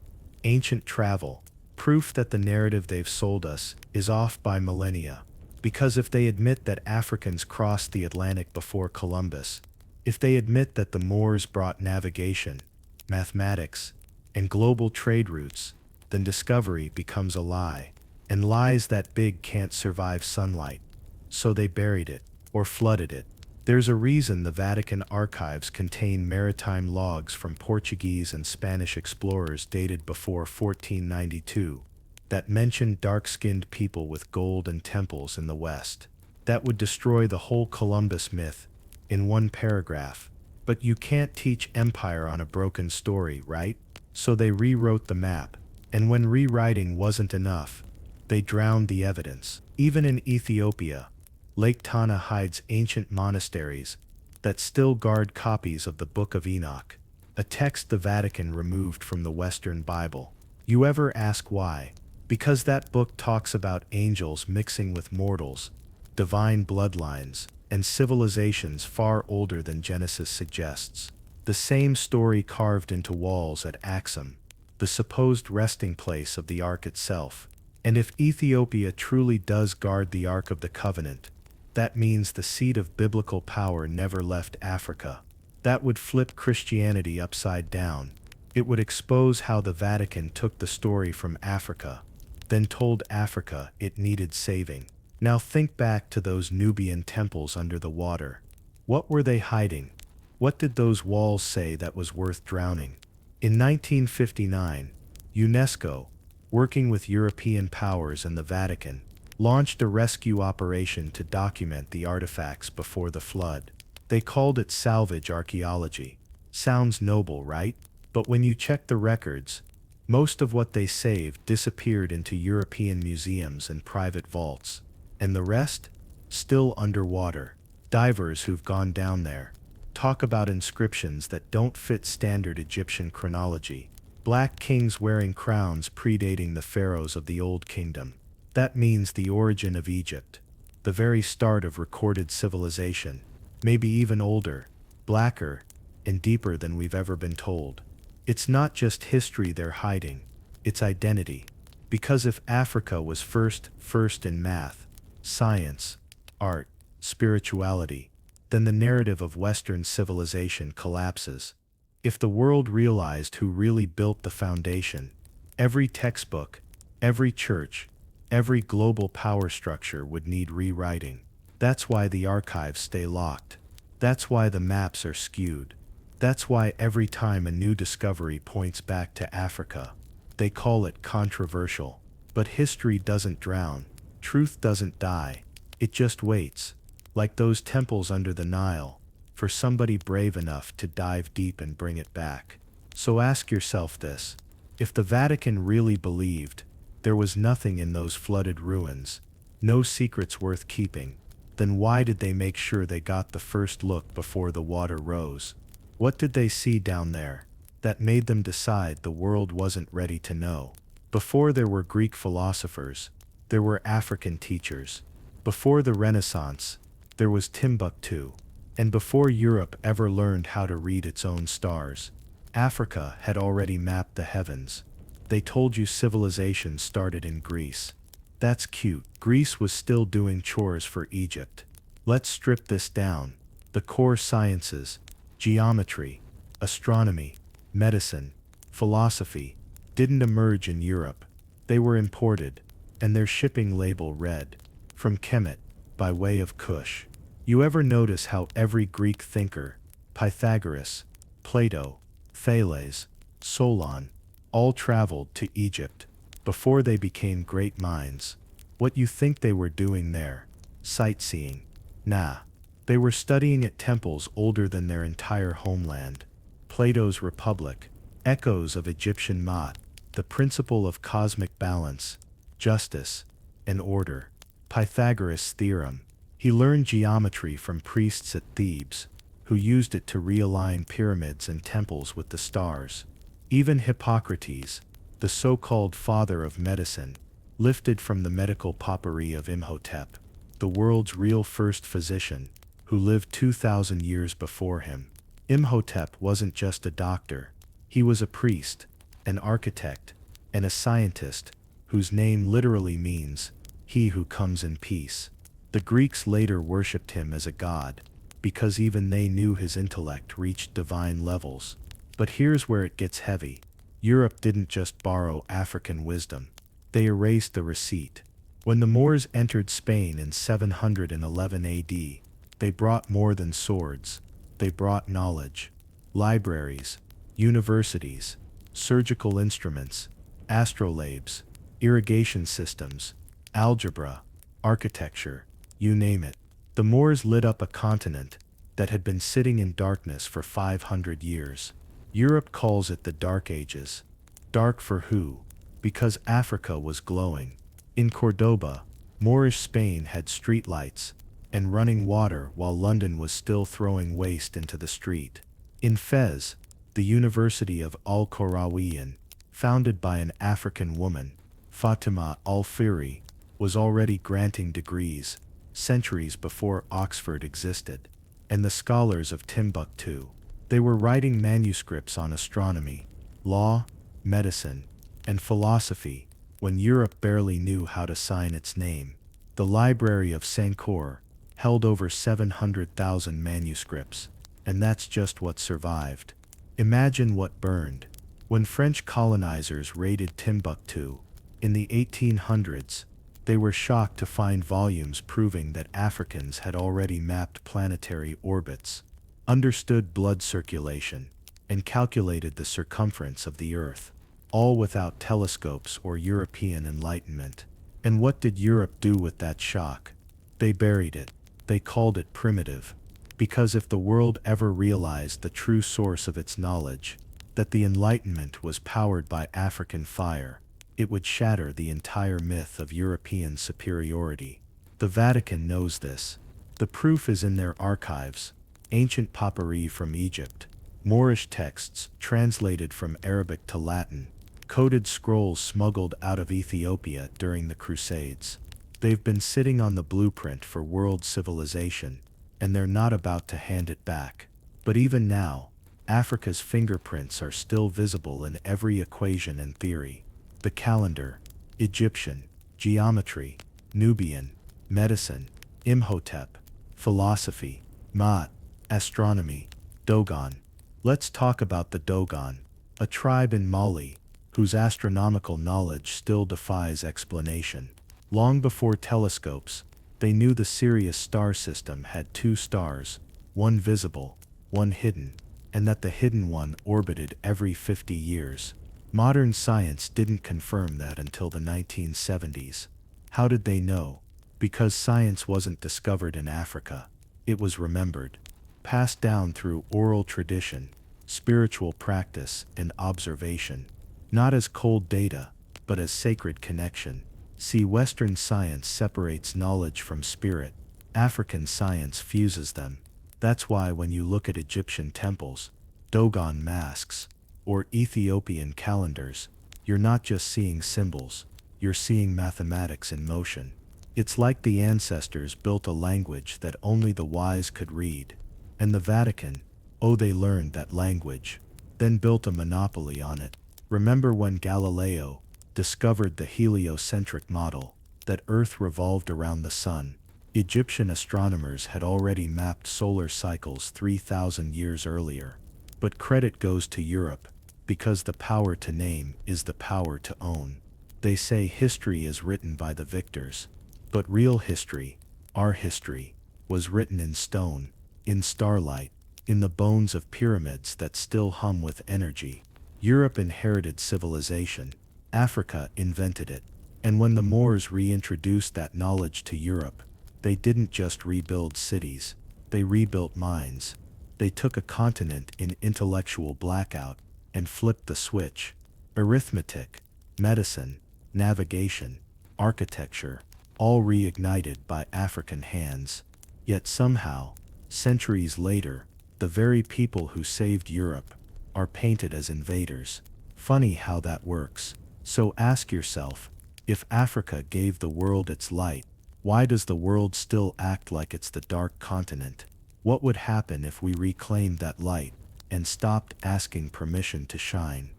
ancient travel, proof that the narrative they've sold us is off by millennia. Because if they admit that Africans crossed the Atlantic before Columbus, if they admit that the Moors brought navigation, mathematics, and global trade routes, then discovery becomes a lie. And lies that big can't survive sunlight. So they buried it, or flooded it. There's a reason the Vatican archives contain maritime logs from Portuguese and Spanish explorers dated before 1492 that mention dark-skinned people with gold and temples in the West. That would destroy the whole Columbus myth in one paragraph. But you can't teach empire on a broken story, right? So they rewrote the map, and when rewriting wasn't enough, they drowned the evidence. Even in Ethiopia, Lake Tana hides ancient monasteries that still guard copies of the Book of Enoch, a text the Vatican removed from the Western Bible. You ever ask why? Because that book talks about angels mixing with mortals, divine bloodlines, and civilizations far older than Genesis suggests. The same story carved into walls at Axum, the supposed resting place of the Ark itself. And if Ethiopia truly does guard the Ark of the Covenant, that means the seat of biblical power never left Africa. That would flip Christianity upside down. It would expose how the Vatican took the story from Africa, then told Africa it needed saving. Now think back to those Nubian temples under the water. What were they hiding? What did those walls say that was worth drowning? In 1959, UNESCO, working with European powers and the Vatican, launched a rescue operation to document the artifacts before the flood. They called it salvage archaeology. Sounds noble, right? But when you check the records, most of what they saved disappeared into European museums and private vaults. And the rest? Still underwater. Divers who've gone down there talk about inscriptions that don't fit standard Egyptian chronology. Black kings wearing crowns predating the pharaohs of the Old Kingdom. That means the origin of Egypt, the very start of recorded civilization, maybe even older, blacker, and deeper than we've ever been told. It's not just history they're hiding, its identity. Because if Africa was first in math, science, art, spirituality, then the narrative of Western civilization collapses. If the world realized who really built the foundation, every textbook, every church, every global power structure would need rewriting. That's why the archives stay locked. That's why the maps are skewed. That's why every time a new discovery points back to Africa, they call it controversial. But history doesn't drown. Truth doesn't die. It just waits, like those temples under the Nile, for somebody brave enough to dive deep and bring it back. So ask yourself this: if the Vatican really believed there was nothing in those flooded ruins, no secrets worth keeping, then why did they make sure they got the first look before the water rose? What did they see down there that made them decide the world wasn't ready to know? Before there were Greek philosophers, there were African teachers. Before the Renaissance, there was Timbuktu. And before Europe ever learned how to read its own stars, Africa had already mapped the heavens. They told you civilization started in Greece. That's cute. Greece was still doing chores for Egypt. Let's strip this down. The core sciences, geometry, astronomy, medicine, philosophy, didn't emerge in Europe. They were imported, and their shipping label read, "From Kemet, by way of Kush." You ever notice how every Greek thinker, Pythagoras, Plato, Thales, Solon, all traveled to Egypt before they became great minds? What you think they were doing there? Sightseeing? Nah. They were studying at temples older than their entire homeland. Plato's Republic, echoes of Egyptian Maat, the principle of cosmic balance, justice, and order. Pythagoras' theorem. He learned geometry from priests at Thebes, who used it to realign pyramids and temples with the stars. Even Hippocrates, the so-called father of medicine, lifted from the medical potpourri of Imhotep, the world's real first physician, who lived 2,000 years before him. Imhotep wasn't just a doctor. He was a priest, an architect, and a scientist, whose name literally means, "he who comes in peace." The Greeks later worshipped him as a god, because even they knew his intellect reached divine levels. But here's where it gets heavy. Europe didn't just borrow African wisdom. They erased the receipt. When the Moors entered Spain in 711 AD, they brought more than swords. They brought knowledge. Libraries, universities, surgical instruments, astrolabes, irrigation systems, algebra, architecture, you name it. The Moors lit up a continent that had been sitting in darkness for 500 years. Europe calls it the Dark Ages. Dark for who? Because Africa was glowing. In Cordoba, Moorish Spain had streetlights and running water while London was still throwing waste into the street. In Fez, the University of Al-Qarawiyyin, founded by an African woman, Fatima al-Firi, was already granting degrees, centuries before Oxford existed. And the scholars of Timbuktu, they were writing manuscripts on astronomy, law, medicine, and philosophy when Europe barely knew how to sign its name. The Library of Sankore held over 700,000 manuscripts, and that's just what survived. Imagine what burned. When French colonizers raided Timbuktu in the 1800s, they were shocked to find volumes proving that Africans had already mapped planetary orbits, understood blood circulation, and calculated the circumference of the Earth, all without telescopes or European enlightenment. And what did Europe do with that shock? They buried it. They called it primitive. Because if the world ever realized the true source of its knowledge, that the Enlightenment was powered by African fire, it would shatter the entire myth of European superiority. The Vatican knows this. The proof is in their archives, ancient potpourri from Egypt, Moorish texts translated from Arabic to Latin, coded scrolls smuggled out of Ethiopia during the Crusades. They've been sitting on the blueprint for world civilization, and they're not about to hand it back. But even now, Africa's fingerprints are still visible in every equation and theory. the calendar, Egyptian, geometry, Nubian, medicine, Imhotep, philosophy, Maat, astronomy, Dogon. Let's talk about the Dogon, a tribe in Mali, whose astronomical knowledge still defies explanation. Long before telescopes, they knew the Sirius star system had two stars, one visible, one hidden, and that the hidden one orbited every 50 years. Modern science didn't confirm that until the 1970s. How did they know? Because science wasn't discovered in Africa. It was remembered, passed down through oral tradition, spiritual practice, and observation. Not as cold data, but as sacred connection. See, Western science separates knowledge from spirit. African science fuses them. That's why when you look at Egyptian temples, Dogon masks, or Ethiopian calendars, you're not just seeing symbols, you're seeing mathematics in motion. It's like the ancestors built a language that only the wise could read. And the Vatican, oh, they learned that language, then built a monopoly on it. Remember when Galileo discovered the heliocentric model, that Earth revolved around the sun? Egyptian astronomers had already mapped solar cycles 3,000 years earlier. But credit goes to Europe, because the power to name is the power to own. They say history is written by the victors. But real history, our history, was written in stone, in starlight, in the bones of pyramids that still hum with energy. Europe inherited civilization. Africa invented it. And when the Moors reintroduced that knowledge to Europe, they didn't just rebuild cities, they rebuilt minds. They took a continent in intellectual blackout and flipped the switch. Arithmetic, medicine, navigation, architecture, all reignited by African hands. Yet somehow, centuries later, the very people who saved Europe are painted as invaders. Funny how that works. So ask yourself, if Africa gave the world its light, why does the world still act like it's the dark continent? What would happen if we reclaimed that light and stopped asking permission to shine?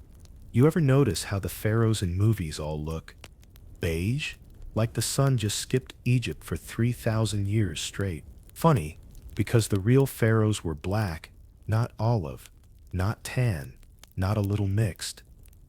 You ever notice how the pharaohs in movies all look beige? Like the sun just skipped Egypt for 3,000 years straight. Funny, because the real pharaohs were black, not olive, not tan, not a little mixed.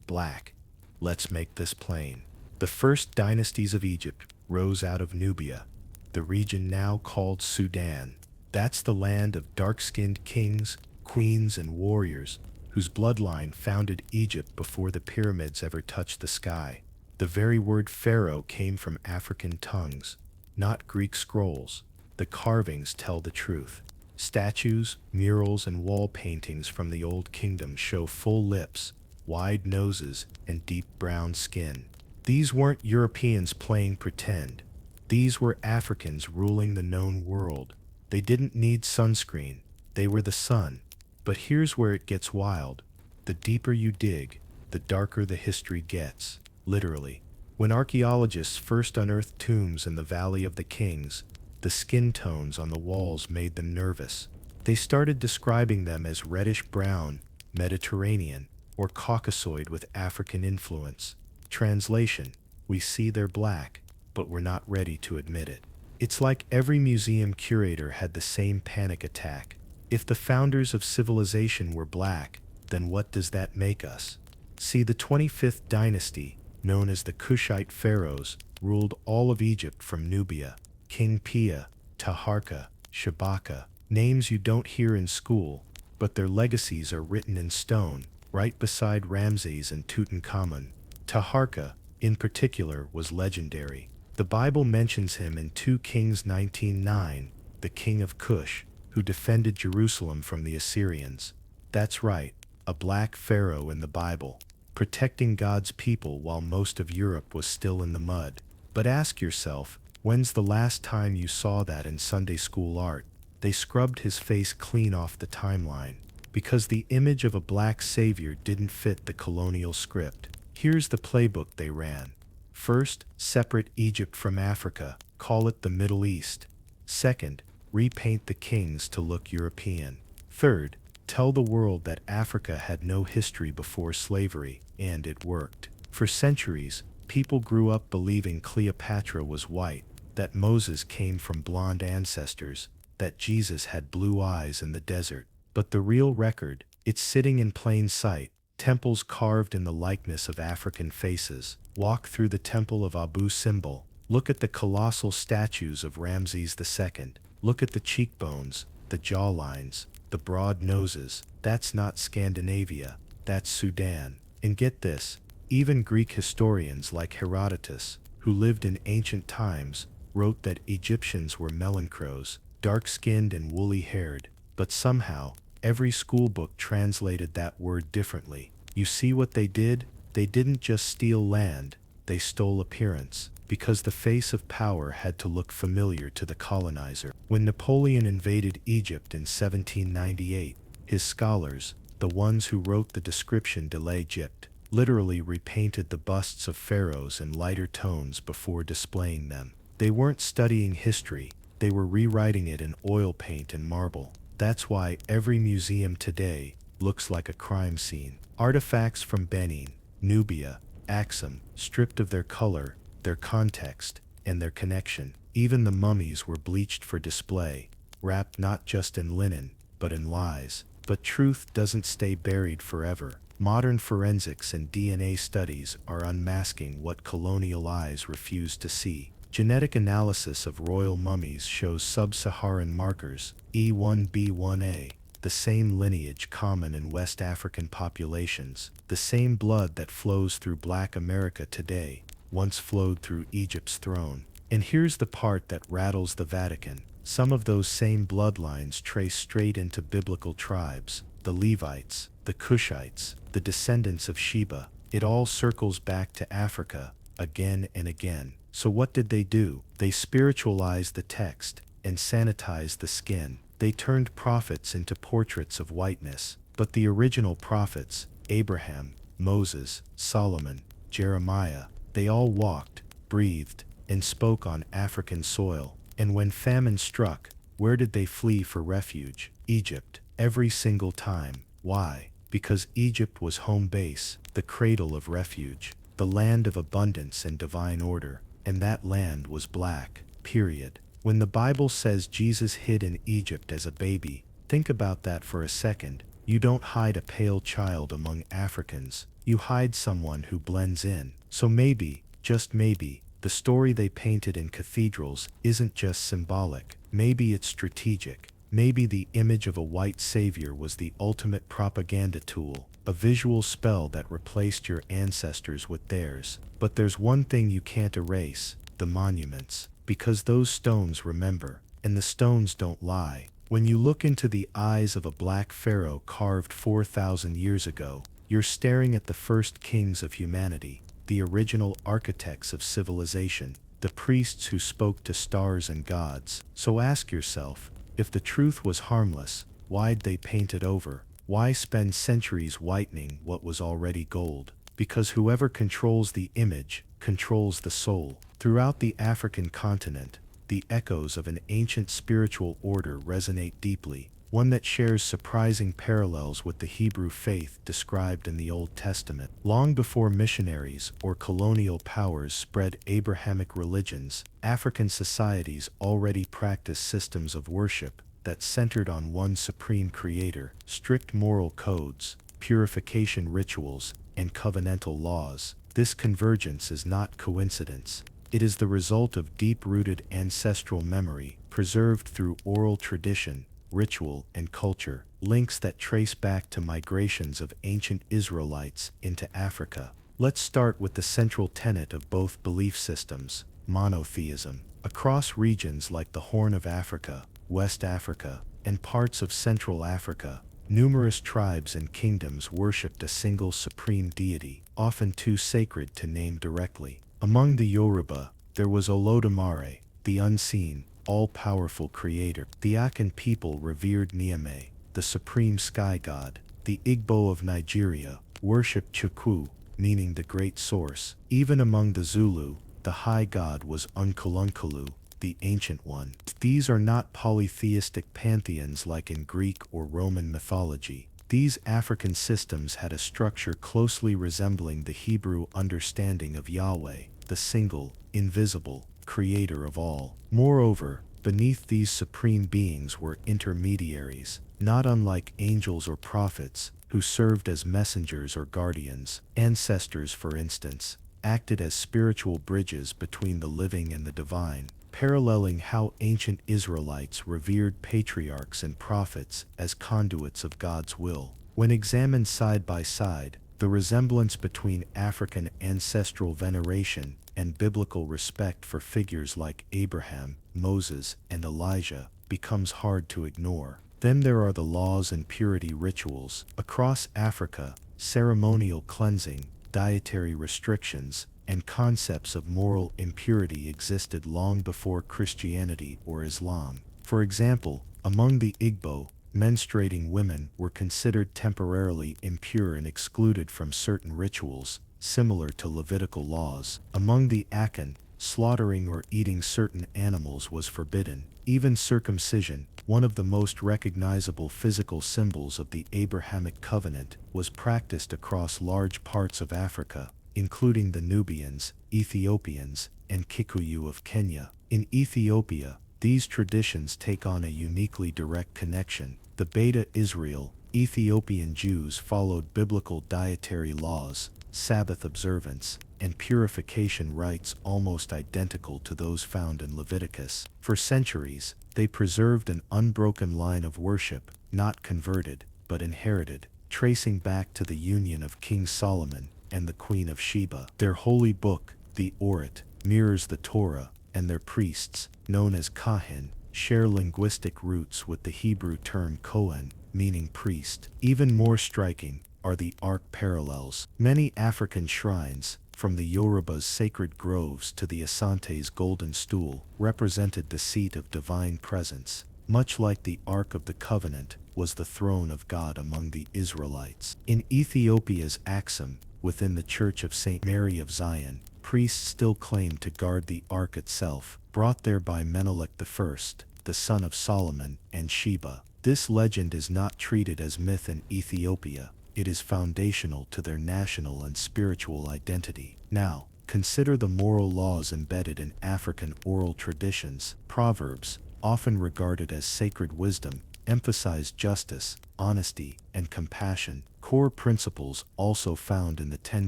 Black. Let's make this plain. The first dynasties of Egypt rose out of Nubia, the region now called Sudan. That's the land of dark-skinned kings, queens, and warriors whose bloodline founded Egypt before the pyramids ever touched the sky. The very word pharaoh came from African tongues, not Greek scrolls. The carvings tell the truth. Statues, murals, and wall paintings from the Old Kingdom show full lips, wide noses, and deep brown skin. These weren't Europeans playing pretend. These were Africans ruling the known world. They didn't need sunscreen. They were the sun. But here's where it gets wild. The deeper you dig, the darker the history gets. Literally. When archaeologists first unearthed tombs in the Valley of the Kings, the skin tones on the walls made them nervous. They started describing them as reddish-brown, Mediterranean, or Caucasoid with African influence. Translation: we see they're black, but we're not ready to admit it. It's like every museum curator had the same panic attack. If the founders of civilization were black, then what does that make us? See, the 25th dynasty, known as the Kushite pharaohs, ruled all of Egypt from Nubia. King Pia, Taharka, Shabaka, names you don't hear in school, but their legacies are written in stone, right beside Ramses and Tutankhamun. Taharka, in particular, was legendary. The Bible mentions him in 2 Kings 19:9, the king of Kush, who defended Jerusalem from the Assyrians. That's right, a black pharaoh in the Bible, protecting God's people while most of Europe was still in the mud. But ask yourself, when's the last time you saw that in Sunday school art? They scrubbed his face clean off the timeline, because the image of a black savior didn't fit the colonial script. Here's the playbook they ran. First, separate Egypt from Africa, call it the Middle East. Second, repaint the kings to look European. Third, tell the world that Africa had no history before slavery, and it worked. For centuries, people grew up believing Cleopatra was white, that Moses came from blonde ancestors, that Jesus had blue eyes in the desert. But the real record, it's sitting in plain sight. Temples carved in the likeness of African faces. Walk through the temple of Abu Simbel. Look at the colossal statues of Ramses II. Look at the cheekbones, the jawlines, the broad noses. That's not Scandinavia, that's Sudan. And get this, even Greek historians like Herodotus, who lived in ancient times, wrote that Egyptians were melanchros, dark-skinned and woolly-haired, but somehow, every schoolbook translated that word differently. You see what they did? They didn't just steal land, they stole appearance, because the face of power had to look familiar to the colonizer. When Napoleon invaded Egypt in 1798, his scholars, the ones who wrote the description de l'Egypte, literally repainted the busts of pharaohs in lighter tones before displaying them. They weren't studying history, they were rewriting it in oil paint and marble. That's why every museum today looks like a crime scene. Artifacts from Benin, Nubia, Axum, stripped of their color, their context, and their connection. Even the mummies were bleached for display, wrapped not just in linen, but in lies. But truth doesn't stay buried forever. Modern forensics and DNA studies are unmasking what colonial eyes refused to see. Genetic analysis of royal mummies shows sub-Saharan markers, E1B1A, the same lineage common in West African populations, the same blood that flows through Black America today, once flowed through Egypt's throne. And here's the part that rattles the Vatican. Some of those same bloodlines trace straight into biblical tribes, the Levites, the Kushites, the descendants of Sheba. It all circles back to Africa, again and again. So what did they do? They spiritualized the text and sanitized the skin. They turned prophets into portraits of whiteness. But the original prophets, Abraham, Moses, Solomon, Jeremiah, they all walked, breathed, and spoke on African soil. And when famine struck, where did they flee for refuge? Egypt, every single time. Why? Because Egypt was home base, the cradle of refuge, the land of abundance and divine order. And that land was black, period. When the Bible says Jesus hid in Egypt as a baby, think about that for a second. You don't hide a pale child among Africans, you hide someone who blends in. So maybe, just maybe, the story they painted in cathedrals isn't just symbolic. Maybe it's strategic. Maybe the image of a white savior was the ultimate propaganda tool, a visual spell that replaced your ancestors with theirs. But there's one thing you can't erase, the monuments, because those stones remember, and the stones don't lie. When you look into the eyes of a black pharaoh carved 4,000 years ago, you're staring at the first kings of humanity, the original architects of civilization, the priests who spoke to stars and gods. So ask yourself, if the truth was harmless, why'd they paint it over? Why spend centuries whitening what was already gold? Because whoever controls the image, controls the soul. Throughout the African continent, the echoes of an ancient spiritual order resonate deeply, one that shares surprising parallels with the Hebrew faith described in the Old Testament. Long before missionaries or colonial powers spread Abrahamic religions, African societies already practiced systems of worship that centered on one supreme creator, strict moral codes, purification rituals, and covenantal laws. This convergence is not coincidence. It is the result of deep-rooted ancestral memory, preserved through oral tradition, ritual, and culture, links that trace back to migrations of ancient Israelites into Africa. Let's start with the central tenet of both belief systems, monotheism. Across regions like the Horn of Africa, West Africa, and parts of Central Africa, numerous tribes and kingdoms worshipped a single supreme deity, often too sacred to name directly. Among the Yoruba, there was Olodumare, the unseen, all-powerful creator. The Akan people revered Niame, the supreme sky god. The Igbo of Nigeria worshipped Chukwu, meaning the great source. Even among the Zulu, the high god was Unkulunkulu, the ancient one. These are not polytheistic pantheons like in Greek or Roman mythology. These African systems had a structure closely resembling the Hebrew understanding of Yahweh, the single, invisible, creator of all. Moreover, beneath these supreme beings were intermediaries, not unlike angels or prophets, who served as messengers or guardians. Ancestors, for instance, acted as spiritual bridges between the living and the divine, paralleling how ancient Israelites revered patriarchs and prophets as conduits of God's will. When examined side by side, the resemblance between African ancestral veneration and biblical respect for figures like Abraham, Moses, and Elijah becomes hard to ignore. Then there are the laws and purity rituals. Across Africa, ceremonial cleansing, dietary restrictions, and concepts of moral impurity existed long before Christianity or Islam. For example, among the Igbo, menstruating women were considered temporarily impure and excluded from certain rituals, similar to Levitical laws. Among the Akan, slaughtering or eating certain animals was forbidden. Even circumcision, one of the most recognizable physical symbols of the Abrahamic covenant, was practiced across large parts of Africa, including the Nubians, Ethiopians, and Kikuyu of Kenya. In Ethiopia, these traditions take on a uniquely direct connection. The Beta Israel, Ethiopian Jews followed biblical dietary laws, Sabbath observance, and purification rites almost identical to those found in Leviticus. For centuries, they preserved an unbroken line of worship, not converted, but inherited, tracing back to the union of King Solomon and the Queen of Sheba. Their holy book, the Orit, mirrors the Torah, and their priests, known as Kahin, share linguistic roots with the Hebrew term Kohen, meaning priest. Even more striking are the arc parallels. Many African shrines, from the Yoruba's sacred groves to the Asante's golden stool, represented the seat of divine presence. Much like the Ark of the Covenant was the throne of God among the Israelites. In Ethiopia's Axum, within the Church of St. Mary of Zion, priests still claim to guard the Ark itself, brought there by Menelik I, the son of Solomon, and Sheba. This legend is not treated as myth in Ethiopia. It is foundational to their national and spiritual identity. Now, consider the moral laws embedded in African oral traditions. Proverbs, often regarded as sacred wisdom, emphasize justice, honesty, and compassion, core principles also found in the Ten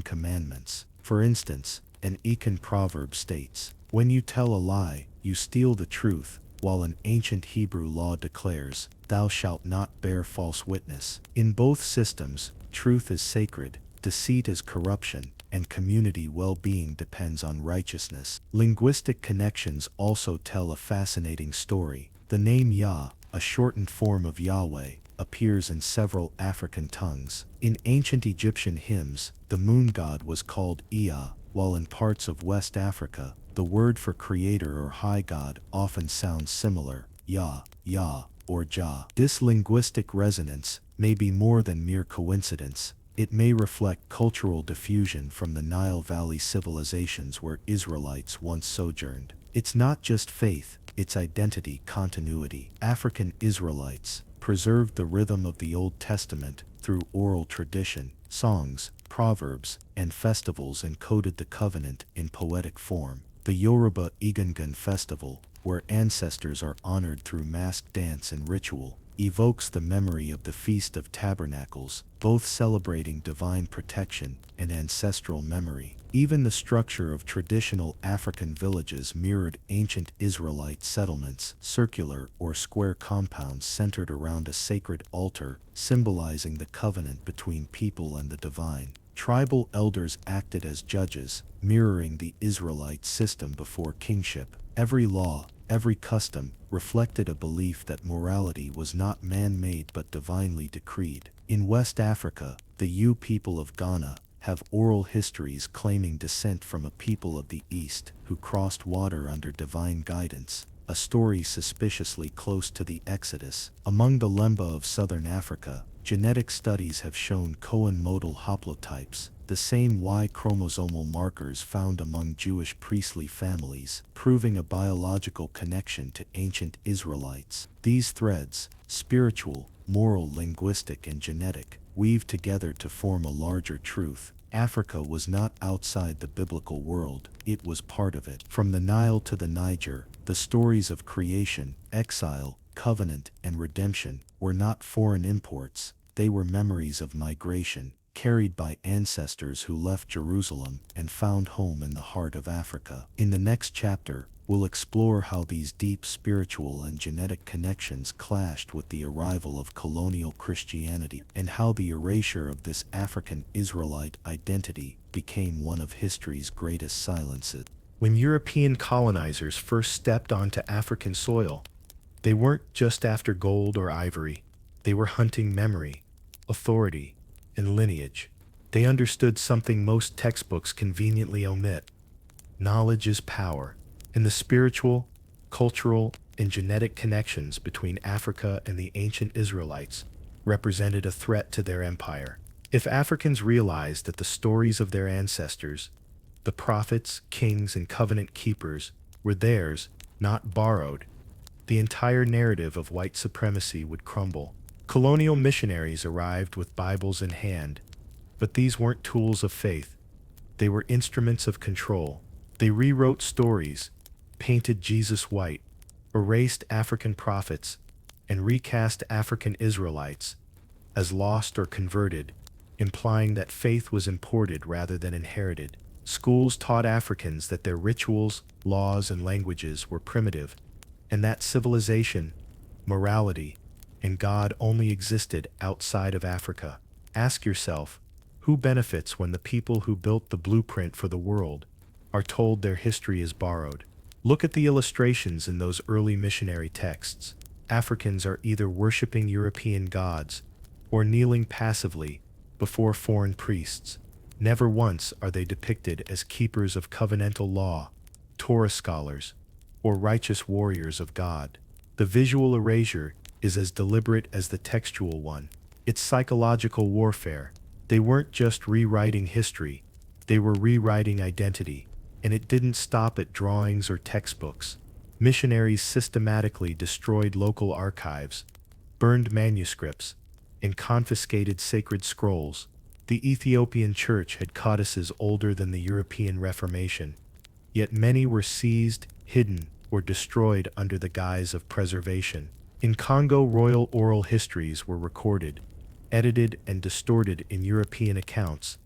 Commandments. For instance, an Akan proverb states, "When you tell a lie, you steal the truth," while an ancient Hebrew law declares, "Thou shalt not bear false witness." In both systems, truth is sacred, deceit is corruption, and community well-being depends on righteousness. Linguistic connections also tell a fascinating story. The name Yah, a shortened form of Yahweh, appears in several African tongues. In ancient Egyptian hymns, the moon god was called Ea, while in parts of West Africa, the word for creator or high god often sounds similar, Yah, Yah, or Jah. This linguistic resonance may be more than mere coincidence. It may reflect cultural diffusion from the Nile Valley civilizations where Israelites once sojourned. It's not just faith, it's identity continuity. African Israelites preserved the rhythm of the Old Testament through oral tradition, songs, proverbs, and festivals encoded the covenant in poetic form. The Yoruba Igangan festival, where ancestors are honored through masked dance and ritual, evokes the memory of the Feast of Tabernacles, both celebrating divine protection and ancestral memory. Even the structure of traditional African villages mirrored ancient Israelite settlements, circular or square compounds centered around a sacred altar, symbolizing the covenant between people and the divine. Tribal elders acted as judges, mirroring the Israelite system before kingship. Every law, every custom, reflected a belief that morality was not man-made but divinely decreed. In West Africa, the Yu people of Ghana have oral histories claiming descent from a people of the East who crossed water under divine guidance, a story suspiciously close to the Exodus. Among the Lemba of southern Africa, genetic studies have shown Cohen-modal haplotypes, the same Y chromosomal markers found among Jewish priestly families, proving a biological connection to ancient Israelites. These threads, spiritual, moral, linguistic, and genetic, weave together to form a larger truth. Africa was not outside the biblical world, it was part of it. From the Nile to the Niger, the stories of creation, exile, covenant, and redemption were not foreign imports, they were memories of migration, carried by ancestors who left Jerusalem and found home in the heart of Africa. In the next chapter, we'll explore how these deep spiritual and genetic connections clashed with the arrival of colonial Christianity, and how the erasure of this African Israelite identity became one of history's greatest silences. When European colonizers first stepped onto African soil, they weren't just after gold or ivory. They were hunting memory, authority, and lineage. They understood something most textbooks conveniently omit. Knowledge is power, and the spiritual, cultural, and genetic connections between Africa and the ancient Israelites represented a threat to their empire. If Africans realized that the stories of their ancestors, the prophets, kings, and covenant keepers, were theirs, not borrowed, the entire narrative of white supremacy would crumble. Colonial missionaries arrived with Bibles in hand, but these weren't tools of faith. They were instruments of control. They rewrote stories, painted Jesus white, erased African prophets, and recast African Israelites as lost or converted, implying that faith was imported rather than inherited. Schools taught Africans that their rituals, laws, and languages were primitive, and that civilization, morality, and God only existed outside of Africa. Ask yourself, who benefits when the people who built the blueprint for the world are told their history is borrowed? Look at the illustrations in those early missionary texts. Africans are either worshiping European gods or kneeling passively before foreign priests. Never once are they depicted as keepers of covenantal law, Torah scholars, or righteous warriors of God. The visual erasure is as deliberate as the textual one. It's psychological warfare. They weren't just rewriting history, they were rewriting identity. And it didn't stop at drawings or textbooks. Missionaries systematically destroyed local archives, burned manuscripts, and confiscated sacred scrolls. The Ethiopian church had codices older than the European Reformation, yet many were seized, hidden, or destroyed under the guise of preservation. In Congo, royal oral histories were recorded, edited, and distorted in European accounts,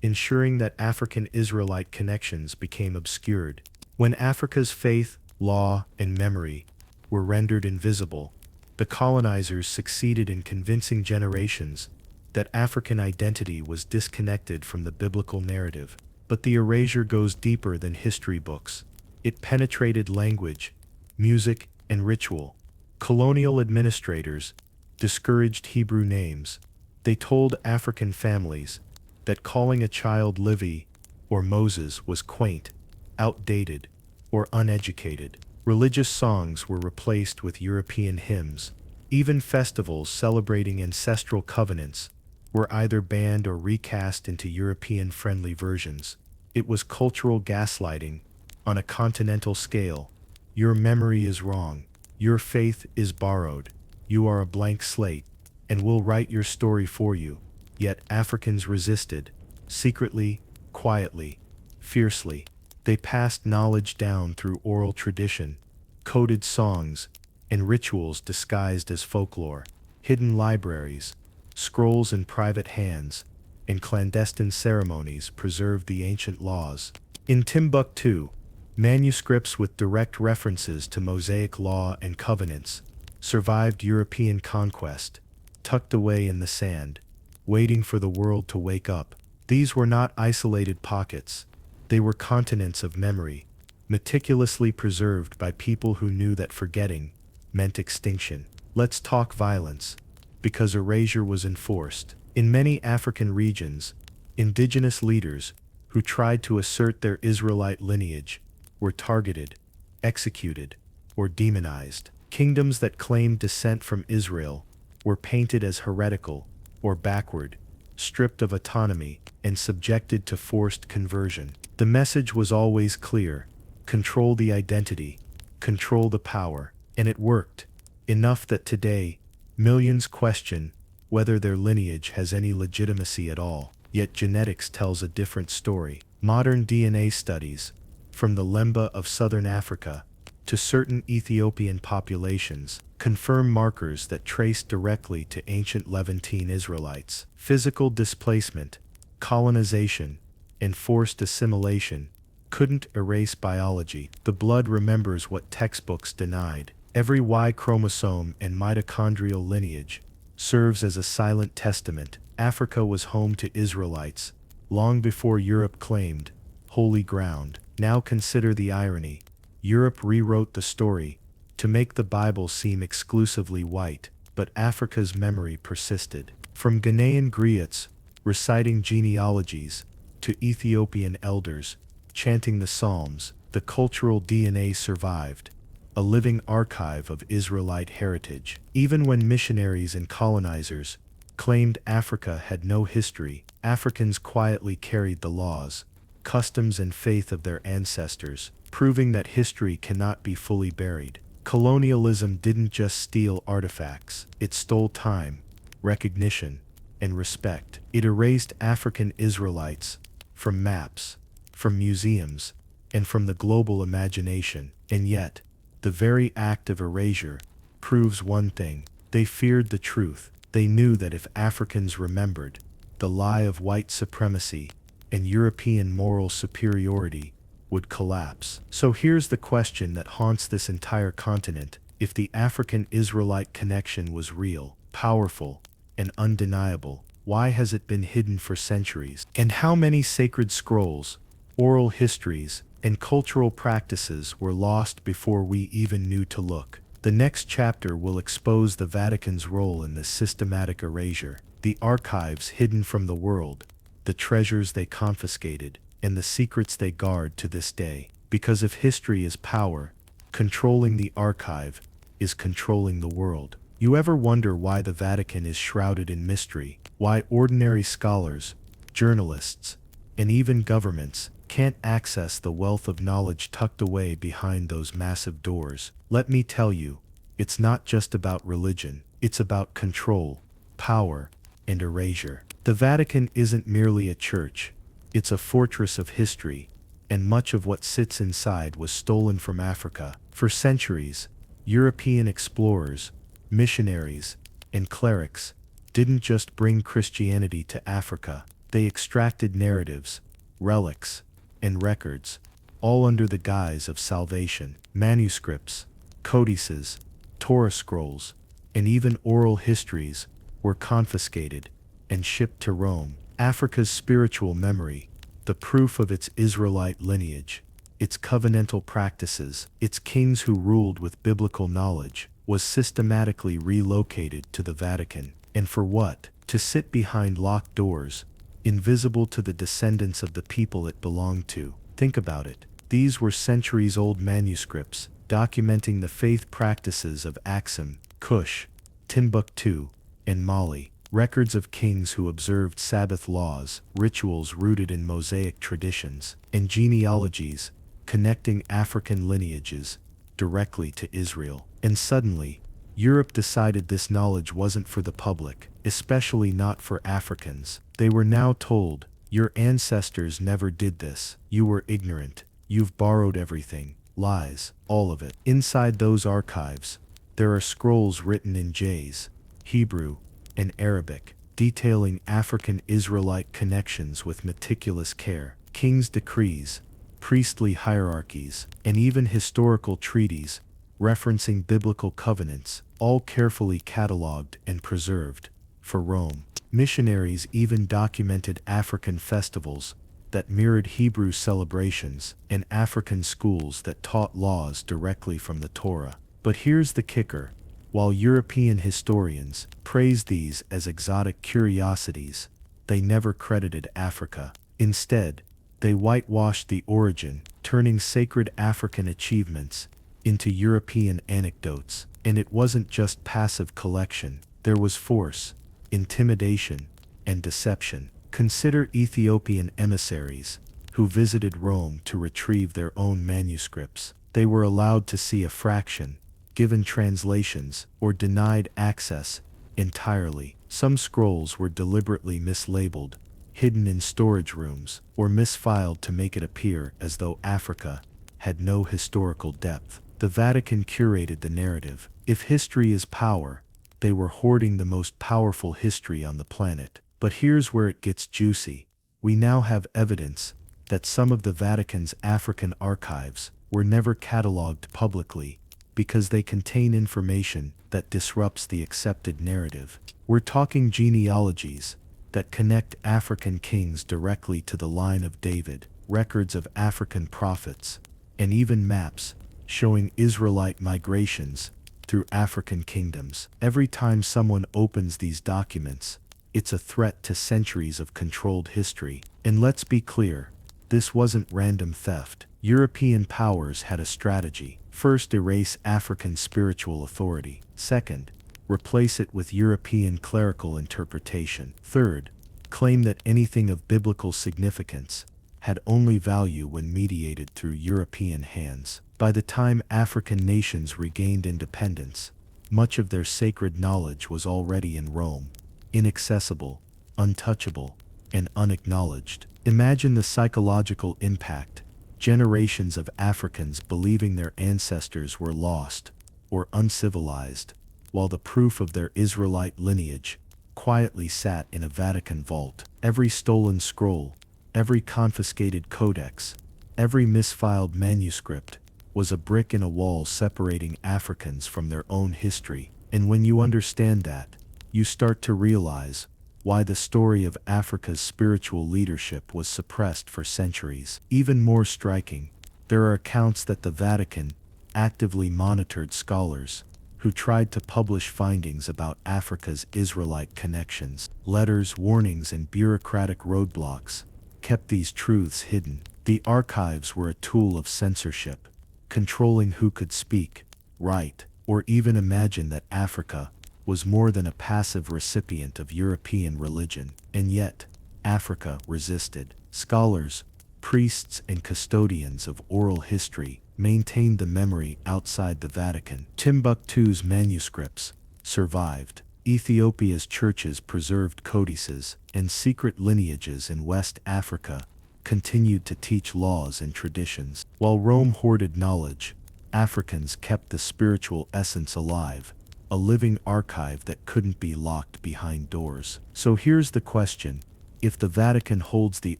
ensuring that African Israelite connections became obscured. When Africa's faith, law, and memory were rendered invisible, the colonizers succeeded in convincing generations that African identity was disconnected from the biblical narrative. But the erasure goes deeper than history books. It penetrated language, music, and ritual. Colonial administrators discouraged Hebrew names. They told African families that calling a child Livy or Moses was quaint, outdated, or uneducated. Religious songs were replaced with European hymns. Even festivals celebrating ancestral covenants were either banned or recast into European-friendly versions. It was cultural gaslighting on a continental scale. Your memory is wrong. Your faith is borrowed. You are a blank slate, and we'll write your story for you. Yet Africans resisted, secretly, quietly, fiercely. They passed knowledge down through oral tradition, coded songs, and rituals disguised as folklore. Hidden libraries, scrolls in private hands, and clandestine ceremonies preserved the ancient laws. In Timbuktu, manuscripts with direct references to Mosaic law and covenants survived European conquest, tucked away in the sand, waiting for the world to wake up. These were not isolated pockets. They were continents of memory, meticulously preserved by people who knew that forgetting meant extinction. Let's talk violence, because erasure was enforced. In many African regions, indigenous leaders who tried to assert their Israelite lineage were targeted, executed, or demonized. Kingdoms that claimed descent from Israel were painted as heretical or backward, stripped of autonomy, and subjected to forced conversion. The message was always clear: control the identity, control the power, and it worked. Enough that today, Millions question whether their lineage has any legitimacy at all, yet genetics tells a different story. Modern DNA studies, from the Lemba of southern Africa to certain Ethiopian populations, confirm markers that trace directly to ancient Levantine Israelites. Physical displacement, colonization, and forced assimilation couldn't erase biology. The blood remembers what textbooks denied. Every Y chromosome and mitochondrial lineage serves as a silent testament. Africa was home to Israelites long before Europe claimed holy ground. Now consider the irony. Europe rewrote the story to make the Bible seem exclusively white, but Africa's memory persisted. From Ghanaian griots reciting genealogies to Ethiopian elders chanting the Psalms, the cultural DNA survived, a living archive of Israelite heritage. Even when missionaries and colonizers claimed Africa had no history, Africans quietly carried the laws, customs, and faith of their ancestors, proving that history cannot be fully buried. Colonialism didn't just steal artifacts, it stole time, recognition, and respect. It erased African Israelites from maps, from museums, and from the global imagination. And yet, the very act of erasure proves one thing: they feared the truth. They knew that if Africans remembered, the lie of white supremacy and European moral superiority would collapse. So here's the question that haunts this entire continent: if the African Israelite connection was real, powerful, and undeniable, why has it been hidden for centuries? And how many sacred scrolls, oral histories, and cultural practices were lost before we even knew to look? The next chapter will expose the Vatican's role in this systematic erasure, the archives hidden from the world, the treasures they confiscated, and the secrets they guard to this day. Because if history is power, controlling the archive is controlling the world. You ever wonder why the Vatican is shrouded in mystery? Why ordinary scholars, journalists, and even governments can't access the wealth of knowledge tucked away behind those massive doors? Let me tell you, it's not just about religion, it's about control, power, and erasure. The Vatican isn't merely a church, it's a fortress of history, and much of what sits inside was stolen from Africa. For centuries, European explorers, missionaries, and clerics didn't just bring Christianity to Africa, they extracted narratives, relics, and records, all under the guise of salvation. Manuscripts, codices, Torah scrolls, and even oral histories were confiscated and shipped to Rome. Africa's spiritual memory, the proof of its Israelite lineage, its covenantal practices, its kings who ruled with biblical knowledge, was systematically relocated to the Vatican. And for what? To sit behind locked doors, invisible to the descendants of the people it belonged to. Think about it. These were centuries-old manuscripts documenting the faith practices of Axum, Kush, Timbuktu, and Mali. Records of kings who observed Sabbath laws, rituals rooted in Mosaic traditions, and genealogies connecting African lineages directly to Israel. And suddenly, Europe decided this knowledge wasn't for the public, especially not for Africans. They were now told, "Your ancestors never did this. You were ignorant. You've borrowed everything." Lies, all of it. Inside those archives, there are scrolls written in J's, Hebrew, and Arabic, detailing African Israelite connections with meticulous care. Kings' decrees, priestly hierarchies, and even historical treaties referencing biblical covenants, all carefully catalogued and preserved for Rome. Missionaries even documented African festivals that mirrored Hebrew celebrations and African schools that taught laws directly from the Torah. But here's the kicker. While European historians praise these as exotic curiosities, they never credited Africa. Instead, they whitewashed the origin, turning sacred African achievements into European anecdotes. And it wasn't just passive collection. There was force, intimidation, and deception. Consider Ethiopian emissaries who visited Rome to retrieve their own manuscripts. They were allowed to see a fraction, given translations, or denied access entirely. Some scrolls were deliberately mislabeled, hidden in storage rooms, or misfiled to make it appear as though Africa had no historical depth. The Vatican curated the narrative. If history is power, they were hoarding the most powerful history on the planet. But here's where it gets juicy. We now have evidence that some of the Vatican's African archives were never cataloged publicly because they contain information that disrupts the accepted narrative. We're talking genealogies that connect African kings directly to the line of David, records of African prophets, and even maps showing Israelite migrations through African kingdoms. Every time someone opens these documents, it's a threat to centuries of controlled history. And let's be clear, this wasn't random theft. European powers had a strategy. First, erase African spiritual authority. Second, replace it with European clerical interpretation. Third, claim that anything of biblical significance had only value when mediated through European hands. By the time African nations regained independence, much of their sacred knowledge was already in Rome, inaccessible, untouchable, and unacknowledged. Imagine the psychological impact. Generations of Africans believing their ancestors were lost or uncivilized, while the proof of their Israelite lineage quietly sat in a Vatican vault. Every stolen scroll, every confiscated codex, every misfiled manuscript was a brick in a wall separating Africans from their own history. And when you understand that, you start to realize why the story of Africa's spiritual leadership was suppressed for centuries. Even more striking, there are accounts that the Vatican actively monitored scholars who tried to publish findings about Africa's Israelite connections. Letters, warnings, and bureaucratic roadblocks kept these truths hidden. The archives were a tool of censorship, controlling who could speak, write, or even imagine that Africa was more than a passive recipient of European religion. And yet, Africa resisted. Scholars, priests, and custodians of oral history maintained the memory outside the Vatican. Timbuktu's manuscripts survived. Ethiopia's churches preserved codices, and secret lineages in West Africa continued to teach laws and traditions. While Rome hoarded knowledge, Africans kept the spiritual essence alive, a living archive that couldn't be locked behind doors. So here's the question. If the Vatican holds the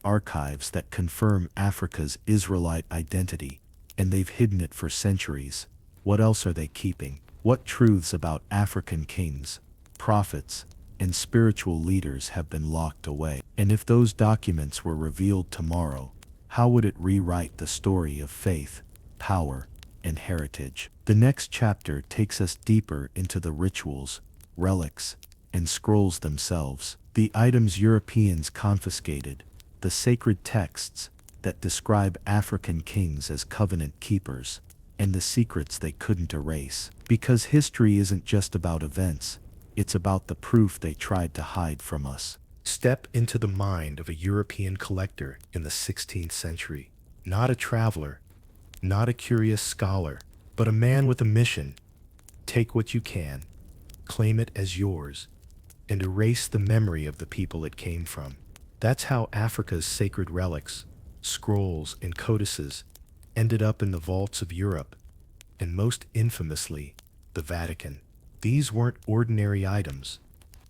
archives that confirm Africa's Israelite identity, and they've hidden it for centuries, what else are they keeping? What truths about African kings, prophets, and spiritual leaders have been locked away? And if those documents were revealed tomorrow, how would it rewrite the story of faith, power, and heritage? The next chapter takes us deeper into the rituals, relics, and scrolls themselves, the items Europeans confiscated, the sacred texts that describe African kings as covenant keepers, and the secrets they couldn't erase. Because history isn't just about events, it's about the proof they tried to hide from us. Step into the mind of a European collector in the 16th century. Not a traveler, not a curious scholar, but a man with a mission. Take what you can, claim it as yours, and erase the memory of the people it came from. That's how Africa's sacred relics, scrolls, and codices ended up in the vaults of Europe, and most infamously, the Vatican. These weren't ordinary items.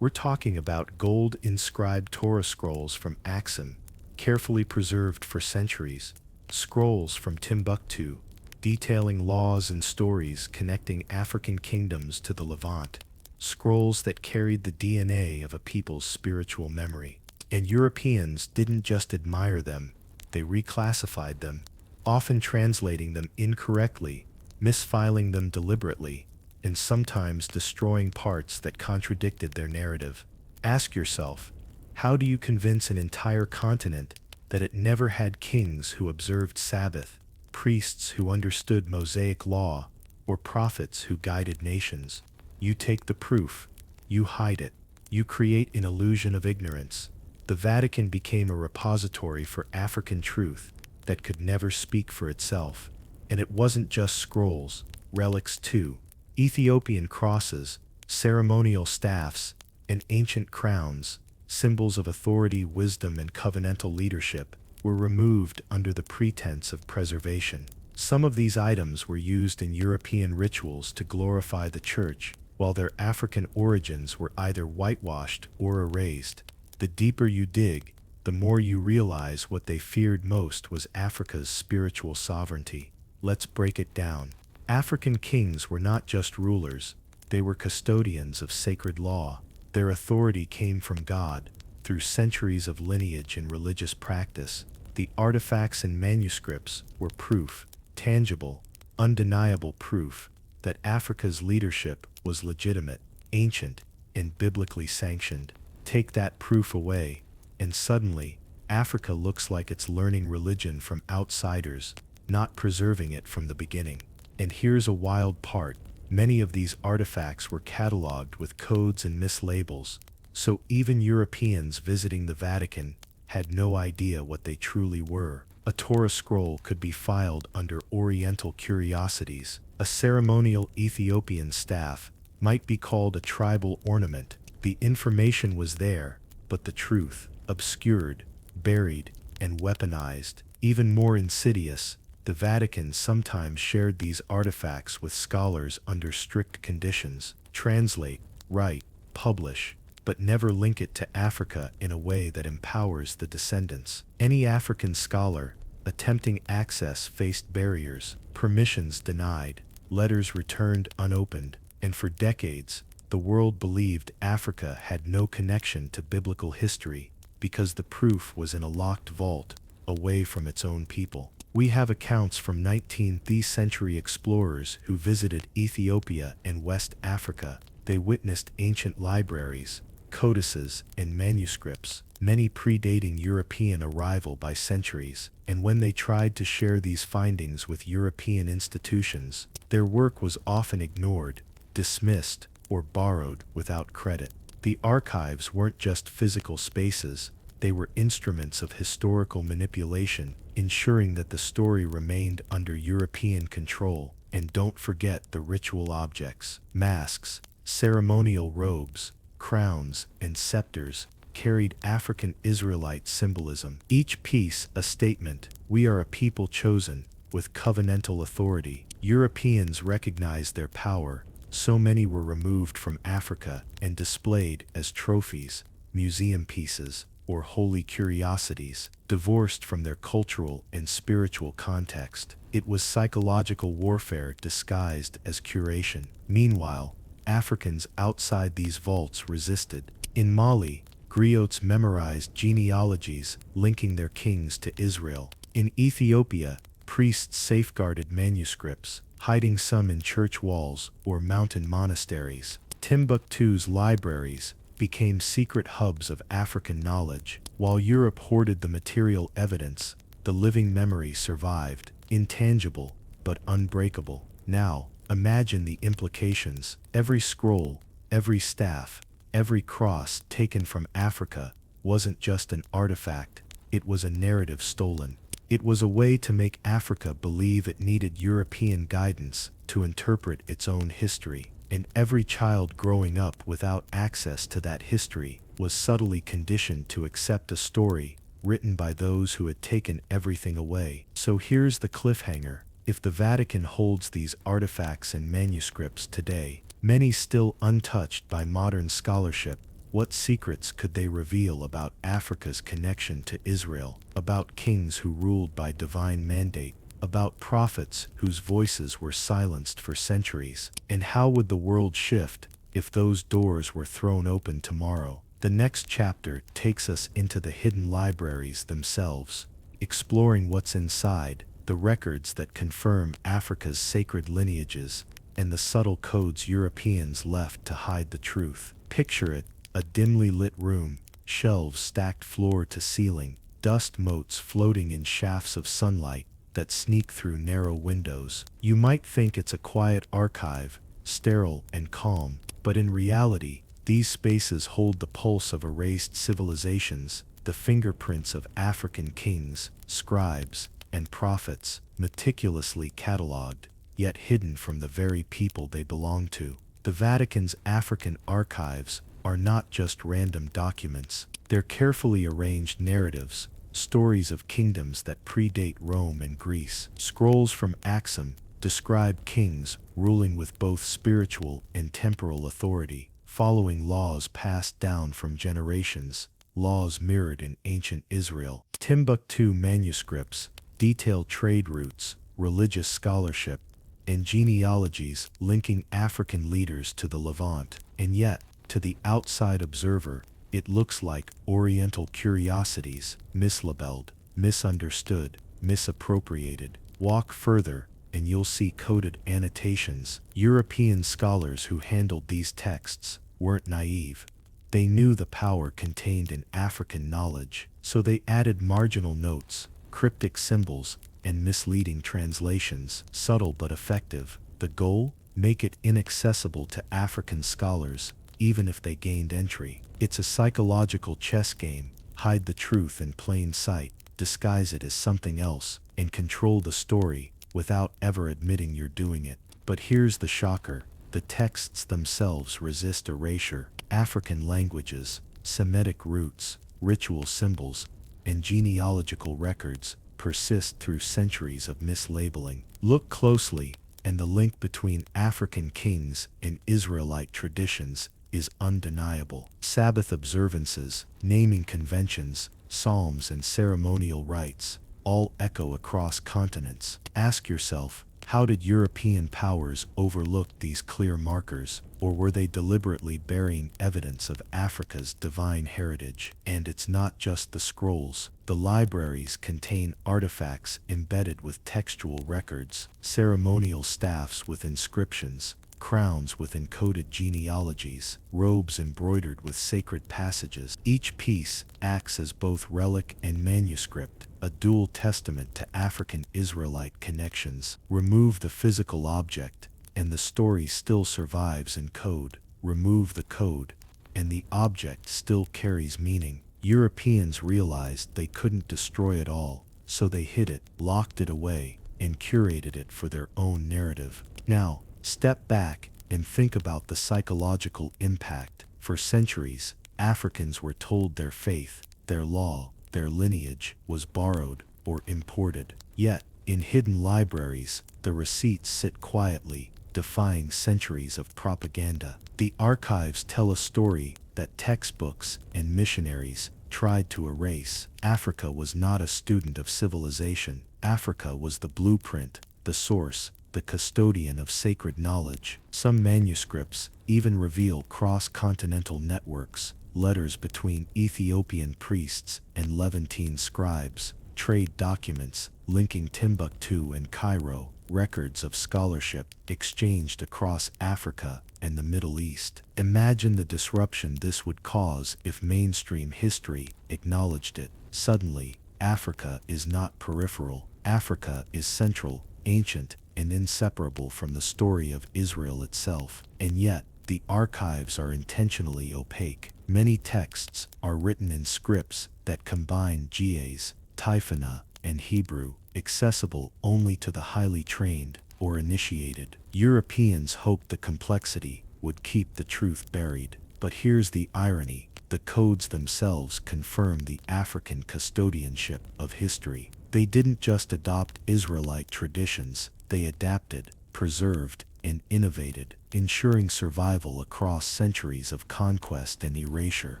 We're talking about gold-inscribed Torah scrolls from Axum, carefully preserved for centuries, scrolls from Timbuktu, detailing laws and stories connecting African kingdoms to the Levant, scrolls that carried the DNA of a people's spiritual memory. And Europeans didn't just admire them, they reclassified them, often translating them incorrectly, misfiling them deliberately, and sometimes destroying parts that contradicted their narrative. Ask yourself, how do you convince an entire continent that it never had kings who observed Sabbath, priests who understood Mosaic law, or prophets who guided nations? You take the proof, you hide it, you create an illusion of ignorance. The Vatican became a repository for African truth that could never speak for itself. And it wasn't just scrolls, relics too. Ethiopian crosses, ceremonial staffs, and ancient crowns, symbols of authority, wisdom, and covenantal leadership, were removed under the pretense of preservation. Some of these items were used in European rituals to glorify the church, while their African origins were either whitewashed or erased. The deeper you dig, the more you realize what they feared most was Africa's spiritual sovereignty. Let's break it down. African kings were not just rulers, they were custodians of sacred law. Their authority came from God, through centuries of lineage and religious practice. The artifacts and manuscripts were proof, tangible, undeniable proof, that Africa's leadership was legitimate, ancient, and biblically sanctioned. Take that proof away, and suddenly, Africa looks like it's learning religion from outsiders, not preserving it from the beginning. And here's a wild part. Many of these artifacts were cataloged with codes and mislabels, so even Europeans visiting the Vatican had no idea what they truly were. A Torah scroll could be filed under Oriental curiosities. A ceremonial Ethiopian staff might be called a tribal ornament. The information was there, but the truth, obscured, buried, and weaponized. Even more insidious, the Vatican sometimes shared these artifacts with scholars under strict conditions. Translate, write, publish, but never link it to Africa in a way that empowers the descendants. Any African scholar attempting access faced barriers, permissions denied, letters returned unopened, and for decades, the world believed Africa had no connection to biblical history because the proof was in a locked vault, away from its own people. We have accounts from 19th century explorers who visited Ethiopia and West Africa. They witnessed ancient libraries, codices, and manuscripts, many predating European arrival by centuries, and when they tried to share these findings with European institutions, their work was often ignored, dismissed, or borrowed without credit. The archives weren't just physical spaces, they were instruments of historical manipulation, ensuring that the story remained under European control. And don't forget the ritual objects, masks, ceremonial robes, crowns, and scepters carried African Israelite symbolism. Each piece a statement: we are a people chosen, with covenantal authority. Europeans recognized their power, so many were removed from Africa and displayed as trophies, museum pieces, or holy curiosities, divorced from their cultural and spiritual context. It was psychological warfare disguised as curation. Meanwhile, Africans outside these vaults resisted. In Mali, griots memorized genealogies linking their kings to Israel. In Ethiopia, priests safeguarded manuscripts, hiding some in church walls or mountain monasteries. Timbuktu's libraries became secret hubs of African knowledge. While Europe hoarded the material evidence, the living memory survived, intangible but unbreakable. Now, imagine the implications. Every scroll, every staff, every cross taken from Africa wasn't just an artifact, it was a narrative stolen. It was a way to make Africa believe it needed European guidance to interpret its own history. And every child growing up without access to that history was subtly conditioned to accept a story written by those who had taken everything away. So here's the cliffhanger. If the Vatican holds these artifacts and manuscripts today, many still untouched by modern scholarship, what secrets could they reveal about Africa's connection to Israel, about kings who ruled by divine mandate, about prophets whose voices were silenced for centuries? And how would the world shift if those doors were thrown open tomorrow? The next chapter takes us into the hidden libraries themselves, exploring what's inside, the records that confirm Africa's sacred lineages, and the subtle codes Europeans left to hide the truth. Picture it, a dimly lit room, shelves stacked floor to ceiling, dust motes floating in shafts of sunlight that sneak through narrow windows. You might think it's a quiet archive, sterile and calm, but in reality, these spaces hold the pulse of erased civilizations, the fingerprints of African kings, scribes, and prophets, meticulously catalogued, yet hidden from the very people they belong to. The Vatican's African archives are not just random documents. They're carefully arranged narratives, stories of kingdoms that predate Rome and Greece. Scrolls from Axum describe kings ruling with both spiritual and temporal authority, following laws passed down from generations, laws mirrored in ancient Israel. Timbuktu manuscripts detail trade routes, religious scholarship, and genealogies linking African leaders to the Levant. And yet, to the outside observer, it looks like Oriental curiosities, mislabeled, misunderstood, misappropriated. Walk further, and you'll see coded annotations. European scholars who handled these texts weren't naive. They knew the power contained in African knowledge, so they added marginal notes, cryptic symbols, and misleading translations. Subtle but effective. The goal? Make it inaccessible to African scholars, even if they gained entry. It's a psychological chess game. Hide the truth in plain sight, disguise it as something else, and control the story without ever admitting you're doing it. But here's the shocker. The texts themselves resist erasure. African languages, Semitic roots, ritual symbols, and genealogical records persist through centuries of mislabeling. Look closely, and the link between African kings and Israelite traditions is undeniable. Sabbath observances, naming conventions, psalms, and ceremonial rites all echo across continents. Ask yourself, how did European powers overlook these clear markers, or were they deliberately burying evidence of Africa's divine heritage? And it's not just the scrolls. The libraries contain artifacts embedded with textual records, ceremonial staffs with inscriptions, crowns with encoded genealogies, robes embroidered with sacred passages. Each piece acts as both relic and manuscript, a dual testament to African Israelite connections. Remove the physical object, and the story still survives in code. Remove the code, and the object still carries meaning. Europeans realized they couldn't destroy it all, so they hid it, locked it away, and curated it for their own narrative. Now, step back and think about the psychological impact. For centuries, Africans were told their faith, their law, their lineage was borrowed or imported. Yet, in hidden libraries, the receipts sit quietly, defying centuries of propaganda. The archives tell a story that textbooks and missionaries tried to erase. Africa was not a student of civilization. Africa was the blueprint, the source, the custodian of sacred knowledge. Some manuscripts even reveal cross-continental networks, letters between Ethiopian priests and Levantine scribes, trade documents linking Timbuktu and Cairo, records of scholarship exchanged across Africa and the Middle East. Imagine the disruption this would cause if mainstream history acknowledged it. Suddenly, Africa is not peripheral. Africa is central, ancient, and inseparable from the story of Israel itself. And yet, the archives are intentionally opaque. Many texts are written in scripts that combine Ge'ez, Typhona, and Hebrew, accessible only to the highly trained or initiated. Europeans hoped the complexity would keep the truth buried. But here's the irony. The codes themselves confirm the African custodianship of history. They didn't just adopt Israelite traditions, they adapted, preserved, and innovated, ensuring survival across centuries of conquest and erasure.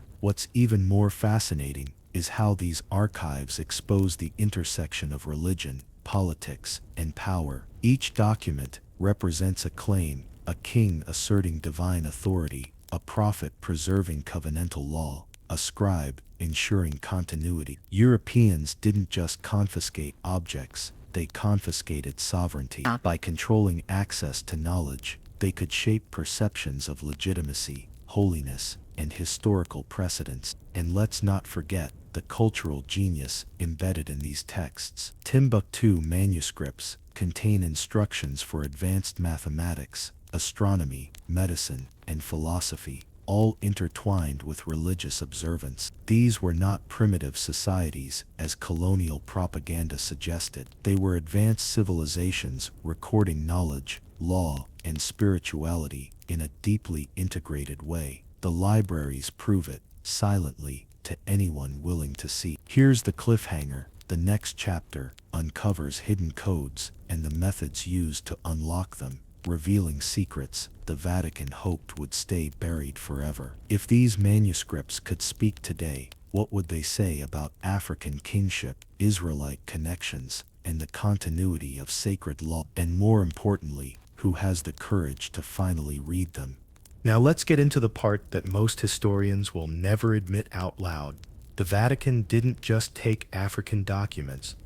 What's even more fascinating is how these archives expose the intersection of religion, politics, and power. Each document represents a claim, a king asserting divine authority, a prophet preserving covenantal law, a scribe ensuring continuity. Europeans didn't just confiscate objects, they confiscated sovereignty. By controlling access to knowledge, they could shape perceptions of legitimacy, holiness, and historical precedents. And let's not forget the cultural genius embedded in these texts. Timbuktu manuscripts contain instructions for advanced mathematics, astronomy, medicine, and philosophy. all intertwined with religious observance. These were not primitive societies, as colonial propaganda suggested. They were advanced civilizations recording knowledge, law, and spirituality in a deeply integrated way. The libraries prove it, silently, to anyone willing to see. Here's the cliffhanger. The next chapter uncovers hidden codes and the methods used to unlock them, revealing secrets the Vatican hoped would stay buried forever. If these manuscripts could speak today, what would they say about African kingship, Israelite connections, and the continuity of sacred law? And more importantly, who has the courage to finally read them? Now let's get into the part that most historians will never admit out loud. The Vatican didn't just take African documents.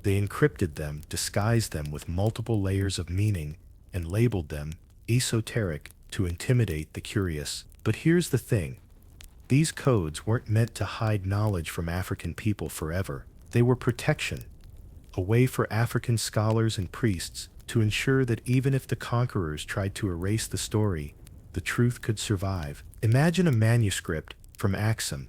They encrypted them, disguised them with multiple layers of meaning, and labeled them esoteric to intimidate the curious. But here's the thing. These codes weren't meant to hide knowledge from African people forever. They were protection, a way for African scholars and priests to ensure that even if the conquerors tried to erase the story, the truth could survive. Imagine a manuscript from Axum.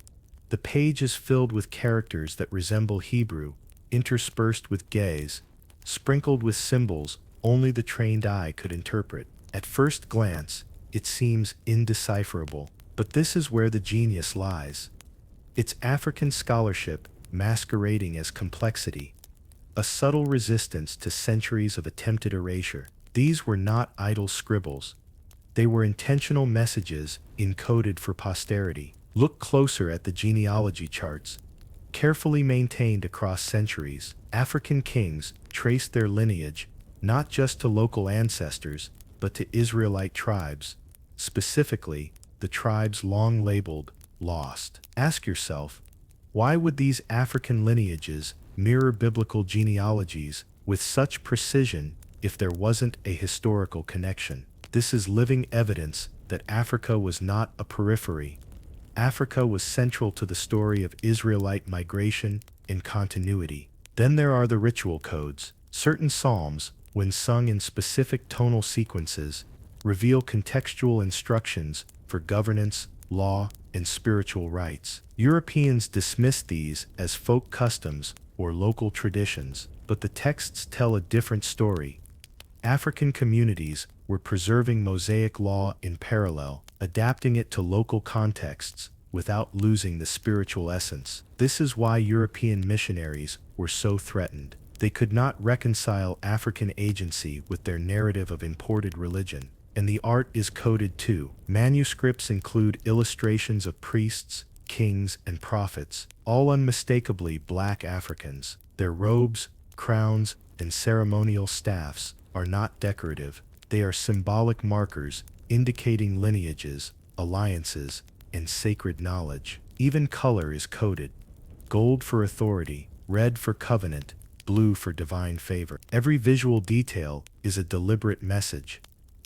The page is filled with characters that resemble Hebrew, interspersed with gaze, sprinkled with symbols only the trained eye could interpret. At first glance, it seems indecipherable, but this is where the genius lies. It's African scholarship masquerading as complexity, a subtle resistance to centuries of attempted erasure. These were not idle scribbles. They were intentional messages encoded for posterity. Look closer at the genealogy charts. Carefully maintained across centuries, African kings traced their lineage not just to local ancestors, but to Israelite tribes, specifically the tribes long labeled lost. Ask yourself, why would these African lineages mirror biblical genealogies with such precision if there wasn't a historical connection? This is living evidence that Africa was not a periphery. Africa was central to the story of Israelite migration and continuity. Then there are the ritual codes. Certain psalms, when sung in specific tonal sequences, reveal contextual instructions for governance, law, and spiritual rites. Europeans dismissed these as folk customs or local traditions, but the texts tell a different story. African communities were preserving Mosaic law in parallel, adapting it to local contexts without losing the spiritual essence. This is why European missionaries were so threatened. They could not reconcile African agency with their narrative of imported religion. And the art is coded too. Manuscripts include illustrations of priests, kings, and prophets, all unmistakably black Africans. Their robes, crowns, and ceremonial staffs are not decorative. They are symbolic markers indicating lineages, alliances, and sacred knowledge. Even color is coded. Gold for authority, red for covenant, blue for divine favor. Every visual detail is a deliberate message,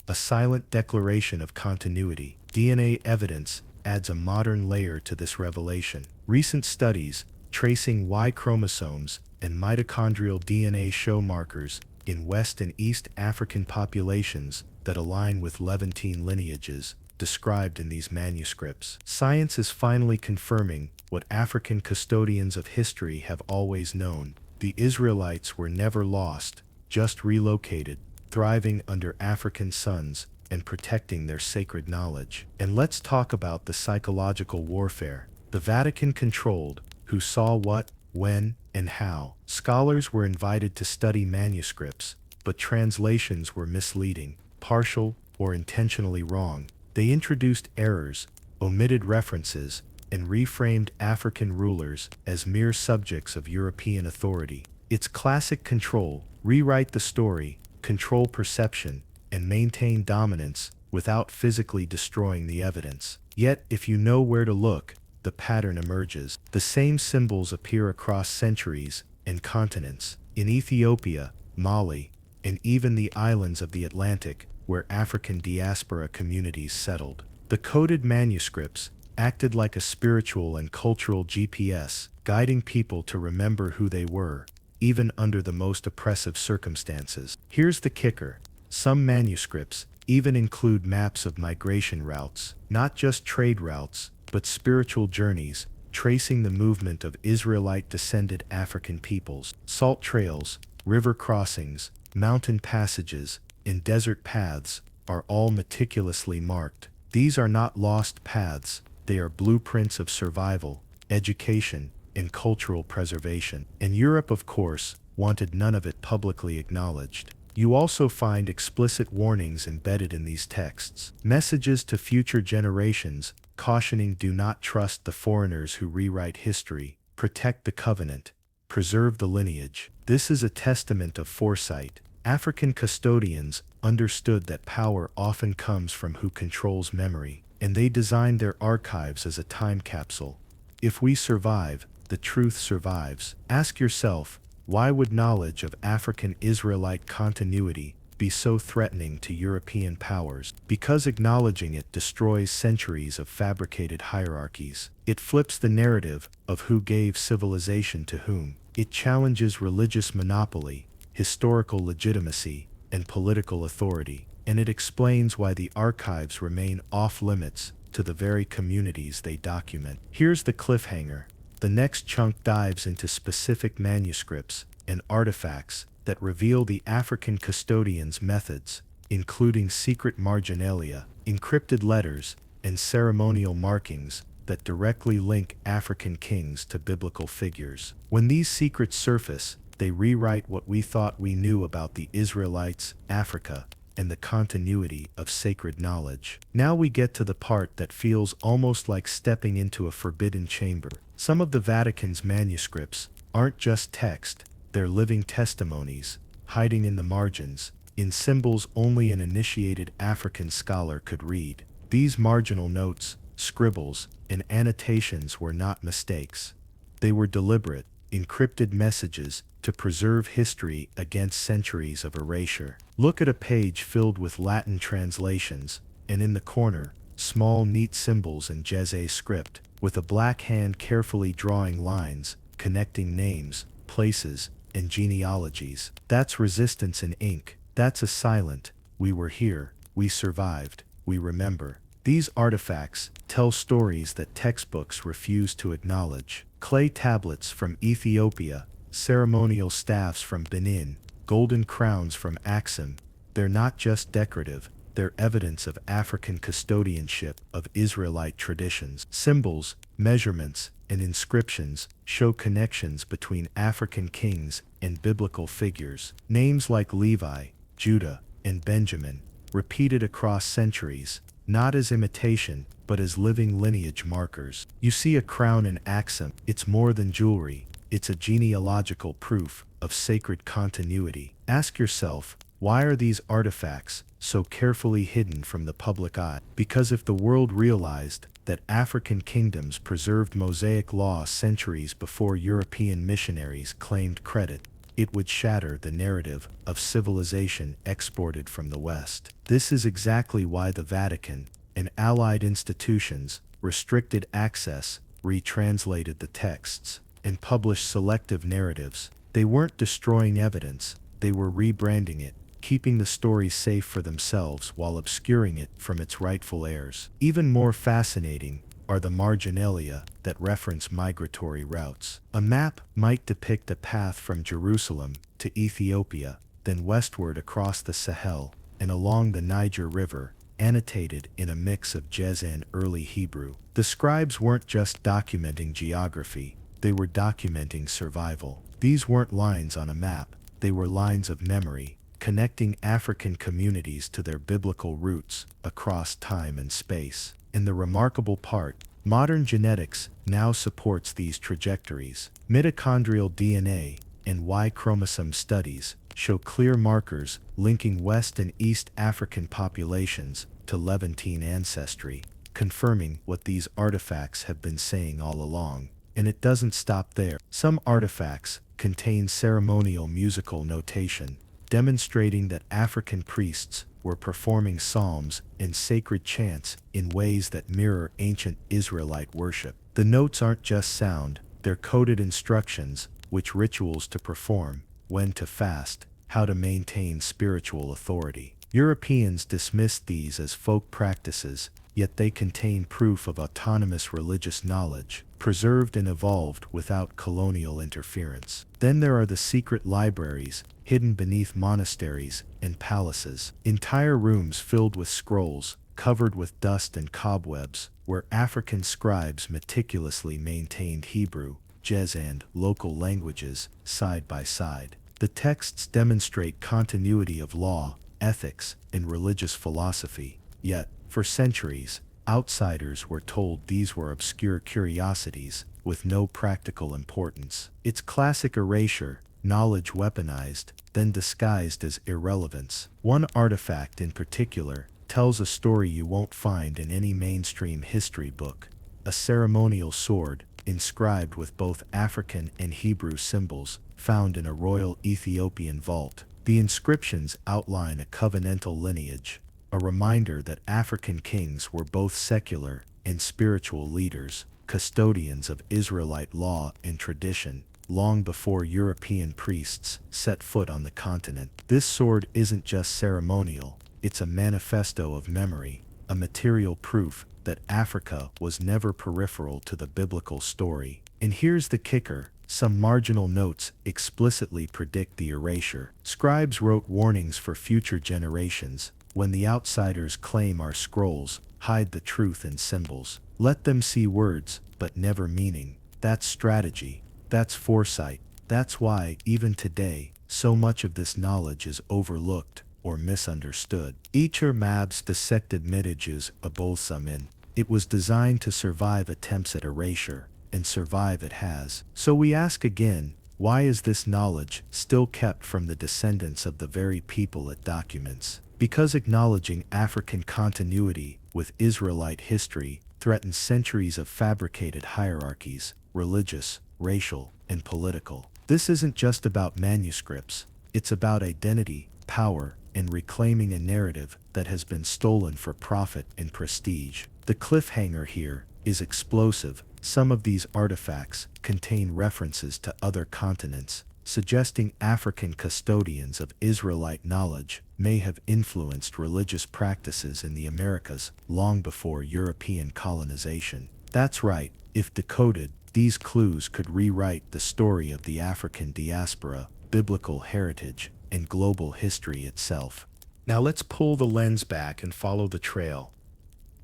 a silent declaration of continuity. DNA evidence adds a modern layer to this revelation. Recent studies tracing Y chromosomes and mitochondrial DNA show markers in West and East African populations that align with Levantine lineages described in these manuscripts. Science is finally confirming what African custodians of history have always known. The Israelites were never lost, just relocated, thriving under African suns and protecting their sacred knowledge. And let's talk about the psychological warfare. The Vatican controlled who saw what, when, and how. Scholars were invited to study manuscripts, but translations were misleading, partial, or intentionally wrong. They introduced errors, omitted references, and reframed African rulers as mere subjects of European authority. It's classic control: rewrite the story, control perception, and maintain dominance without physically destroying the evidence. Yet, if you know where to look, the pattern emerges. The same symbols appear across centuries and continents. In Ethiopia, Mali, and even the islands of the Atlantic, where African diaspora communities settled. The coded manuscripts acted like a spiritual and cultural GPS, guiding people to remember who they were, even under the most oppressive circumstances. Here's the kicker: some manuscripts even include maps of migration routes, not just trade routes, but spiritual journeys, tracing the movement of Israelite-descended African peoples. Salt trails, river crossings, mountain passages, and desert paths are all meticulously marked. These are not lost paths, they are blueprints of survival, education, and cultural preservation. And Europe, of course, wanted none of it publicly acknowledged. You also find explicit warnings embedded in these texts. Messages to future generations, cautioning do not trust the foreigners who rewrite history, protect the covenant, preserve the lineage. This is a testament of foresight. African custodians understood that power often comes from who controls memory, and they designed their archives as a time capsule. If we survive, the truth survives. Ask yourself, why would knowledge of African Israelite continuity be so threatening to European powers? Because acknowledging it destroys centuries of fabricated hierarchies. It flips the narrative of who gave civilization to whom. It challenges religious monopoly, historical legitimacy, and political authority. And it explains why the archives remain off-limits to the very communities they document. Here's the cliffhanger. The next chunk dives into specific manuscripts and artifacts that reveal the African custodians' methods, including secret marginalia, encrypted letters, and ceremonial markings that directly link African kings to biblical figures. When these secrets surface, they rewrite what we thought we knew about the Israelites, Africa, and the continuity of sacred knowledge. Now we get to the part that feels almost like stepping into a forbidden chamber. Some of the Vatican's manuscripts aren't just text, they're living testimonies, hiding in the margins, in symbols only an initiated African scholar could read. These marginal notes, scribbles, and annotations were not mistakes. They were deliberate, encrypted messages to preserve history against centuries of erasure. Look at a page filled with Latin translations, and in the corner, small neat symbols in Jeze script, with a black hand carefully drawing lines, connecting names, places, and genealogies. That's resistance in ink. That's a silent, we were here, we survived, we remember. These artifacts tell stories that textbooks refuse to acknowledge. Clay tablets from Ethiopia, ceremonial staffs from Benin, golden crowns from Axum. They're not just decorative, they're evidence of African custodianship of Israelite traditions. Symbols, measurements, and inscriptions show connections between African kings and biblical figures. Names like Levi, Judah, and Benjamin, repeated across centuries, not as imitation, but as living lineage markers. You see a crown in Axum. It's more than jewelry. It's a genealogical proof of sacred continuity. Ask yourself, why are these artifacts so carefully hidden from the public eye? Because if the world realized that African kingdoms preserved Mosaic law centuries before European missionaries claimed credit, it would shatter the narrative of civilization exported from the West. This is exactly why the Vatican and allied institutions restricted access, retranslated the texts, and published selective narratives. They weren't destroying evidence, they were rebranding it, keeping the story safe for themselves while obscuring it from its rightful heirs. Even more fascinating are the marginalia that reference migratory routes. A map might depict a path from Jerusalem to Ethiopia, then westward across the Sahel and along the Niger River, annotated in a mix of Jeze and early Hebrew. The scribes weren't just documenting geography, they were documenting survival. These weren't lines on a map, they were lines of memory, connecting African communities to their biblical roots across time and space. And the remarkable part, modern genetics now supports these trajectories. Mitochondrial DNA and Y chromosome studies show clear markers linking West and East African populations to Levantine ancestry, confirming what these artifacts have been saying all along. And it doesn't stop there. Some artifacts contain ceremonial musical notation, demonstrating that African priests were performing psalms and sacred chants in ways that mirror ancient Israelite worship. The notes aren't just sound, they're coded instructions, which rituals to perform, when to fast, how to maintain spiritual authority. Europeans dismissed these as folk practices, yet they contain proof of autonomous religious knowledge, preserved and evolved without colonial interference. Then there are the secret libraries, hidden beneath monasteries and palaces. Entire rooms filled with scrolls, covered with dust and cobwebs, where African scribes meticulously maintained Hebrew, Jez and local languages side by side. The texts demonstrate continuity of law, ethics, and religious philosophy. Yet, for centuries, outsiders were told these were obscure curiosities with no practical importance. It's classic erasure, knowledge weaponized, then disguised as irrelevance. One artifact in particular tells a story you won't find in any mainstream history book: a ceremonial sword, inscribed with both African and Hebrew symbols, found in a royal Ethiopian vault. The inscriptions outline a covenantal lineage, a reminder that African kings were both secular and spiritual leaders, custodians of Israelite law and tradition, long before European priests set foot on the continent. This sword isn't just ceremonial, it's a manifesto of memory, a material proof that Africa was never peripheral to the biblical story. And here's the kicker: some marginal notes explicitly predict the erasure. Scribes wrote warnings for future generations: when the outsiders claim our scrolls, hide the truth in symbols. Let them see words, but never meaning. That's strategy. That's foresight. That's why, even today, so much of this knowledge is overlooked or misunderstood. Eacher Mab's dissected mitages Aboulsamin. It was designed to survive attempts at erasure, and survive it has. So we ask again, why is this knowledge still kept from the descendants of the very people it documents? Because acknowledging African continuity with Israelite history threatens centuries of fabricated hierarchies, religious, racial, and political. This isn't just about manuscripts, it's about identity, power, and reclaiming a narrative that has been stolen for profit and prestige. The cliffhanger here is explosive. Some of these artifacts contain references to other continents, suggesting African custodians of Israelite knowledge may have influenced religious practices in the Americas long before European colonization. That's right, if decoded, these clues could rewrite the story of the African diaspora, biblical heritage, and global history itself. Now let's pull the lens back and follow the trail.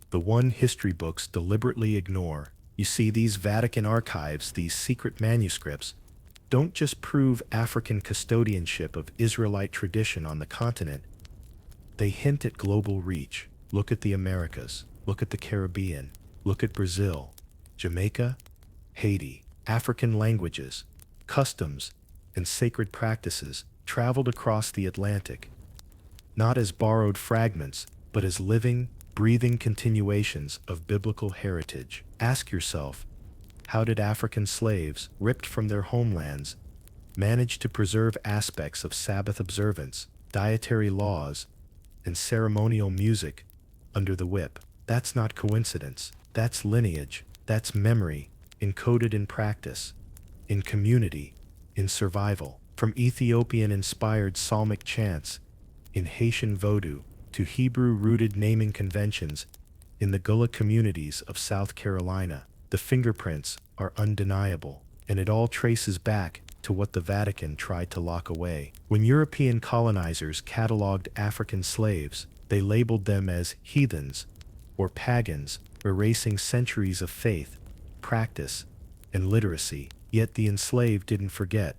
The one history books deliberately ignore. You see, these Vatican archives, these secret manuscripts, don't just prove African custodianship of Israelite tradition on the continent. They hint at global reach. Look at the Americas. Look at the Caribbean. Look at Brazil, Jamaica, Haiti. African languages, customs, and sacred practices traveled across the Atlantic, not as borrowed fragments, but as living, breathing continuations of biblical heritage. Ask yourself, how did African slaves, ripped from their homelands, manage to preserve aspects of Sabbath observance, dietary laws, and ceremonial music under the whip? That's not coincidence. That's lineage. That's memory, encoded in practice, in community, in survival. From Ethiopian-inspired psalmic chants in Haitian Vodou to Hebrew-rooted naming conventions in the Gullah communities of South Carolina, the fingerprints are undeniable, and it all traces back to what the Vatican tried to lock away. When European colonizers cataloged African slaves, they labeled them as heathens or pagans, erasing centuries of faith, practice, and literacy. Yet the enslaved didn't forget.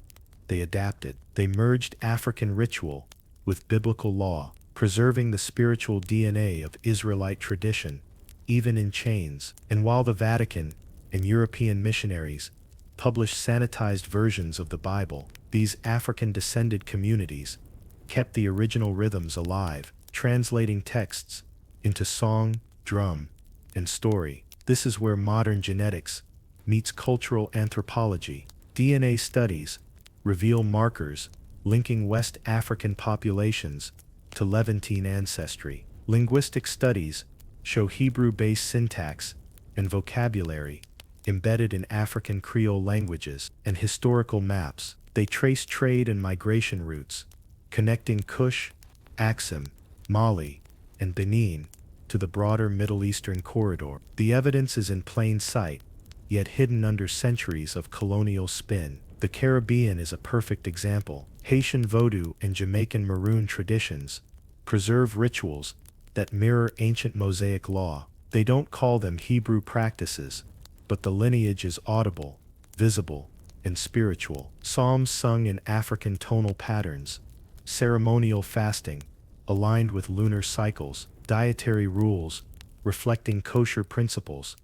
They adapted. They merged African ritual with biblical law, preserving the spiritual DNA of Israelite tradition, even in chains. And while the Vatican and European missionaries published sanitized versions of the Bible, these African-descended communities kept the original rhythms alive, translating texts into song, drum, and story. This is where modern genetics meets cultural anthropology. DNA studies reveal markers linking West African populations to Levantine ancestry. Linguistic studies show Hebrew-based syntax and vocabulary embedded in African Creole languages, and historical maps. They trace trade and migration routes, connecting Kush, Axum, Mali, and Benin, to the broader Middle Eastern corridor. The evidence is in plain sight, yet hidden under centuries of colonial spin. The Caribbean is a perfect example. Haitian Vodou and Jamaican Maroon traditions preserve rituals that mirror ancient Mosaic law. They don't call them Hebrew practices, but the lineage is audible, visible, and spiritual. Psalms sung in African tonal patterns, ceremonial fasting, aligned with lunar cycles, dietary rules, reflecting kosher principles.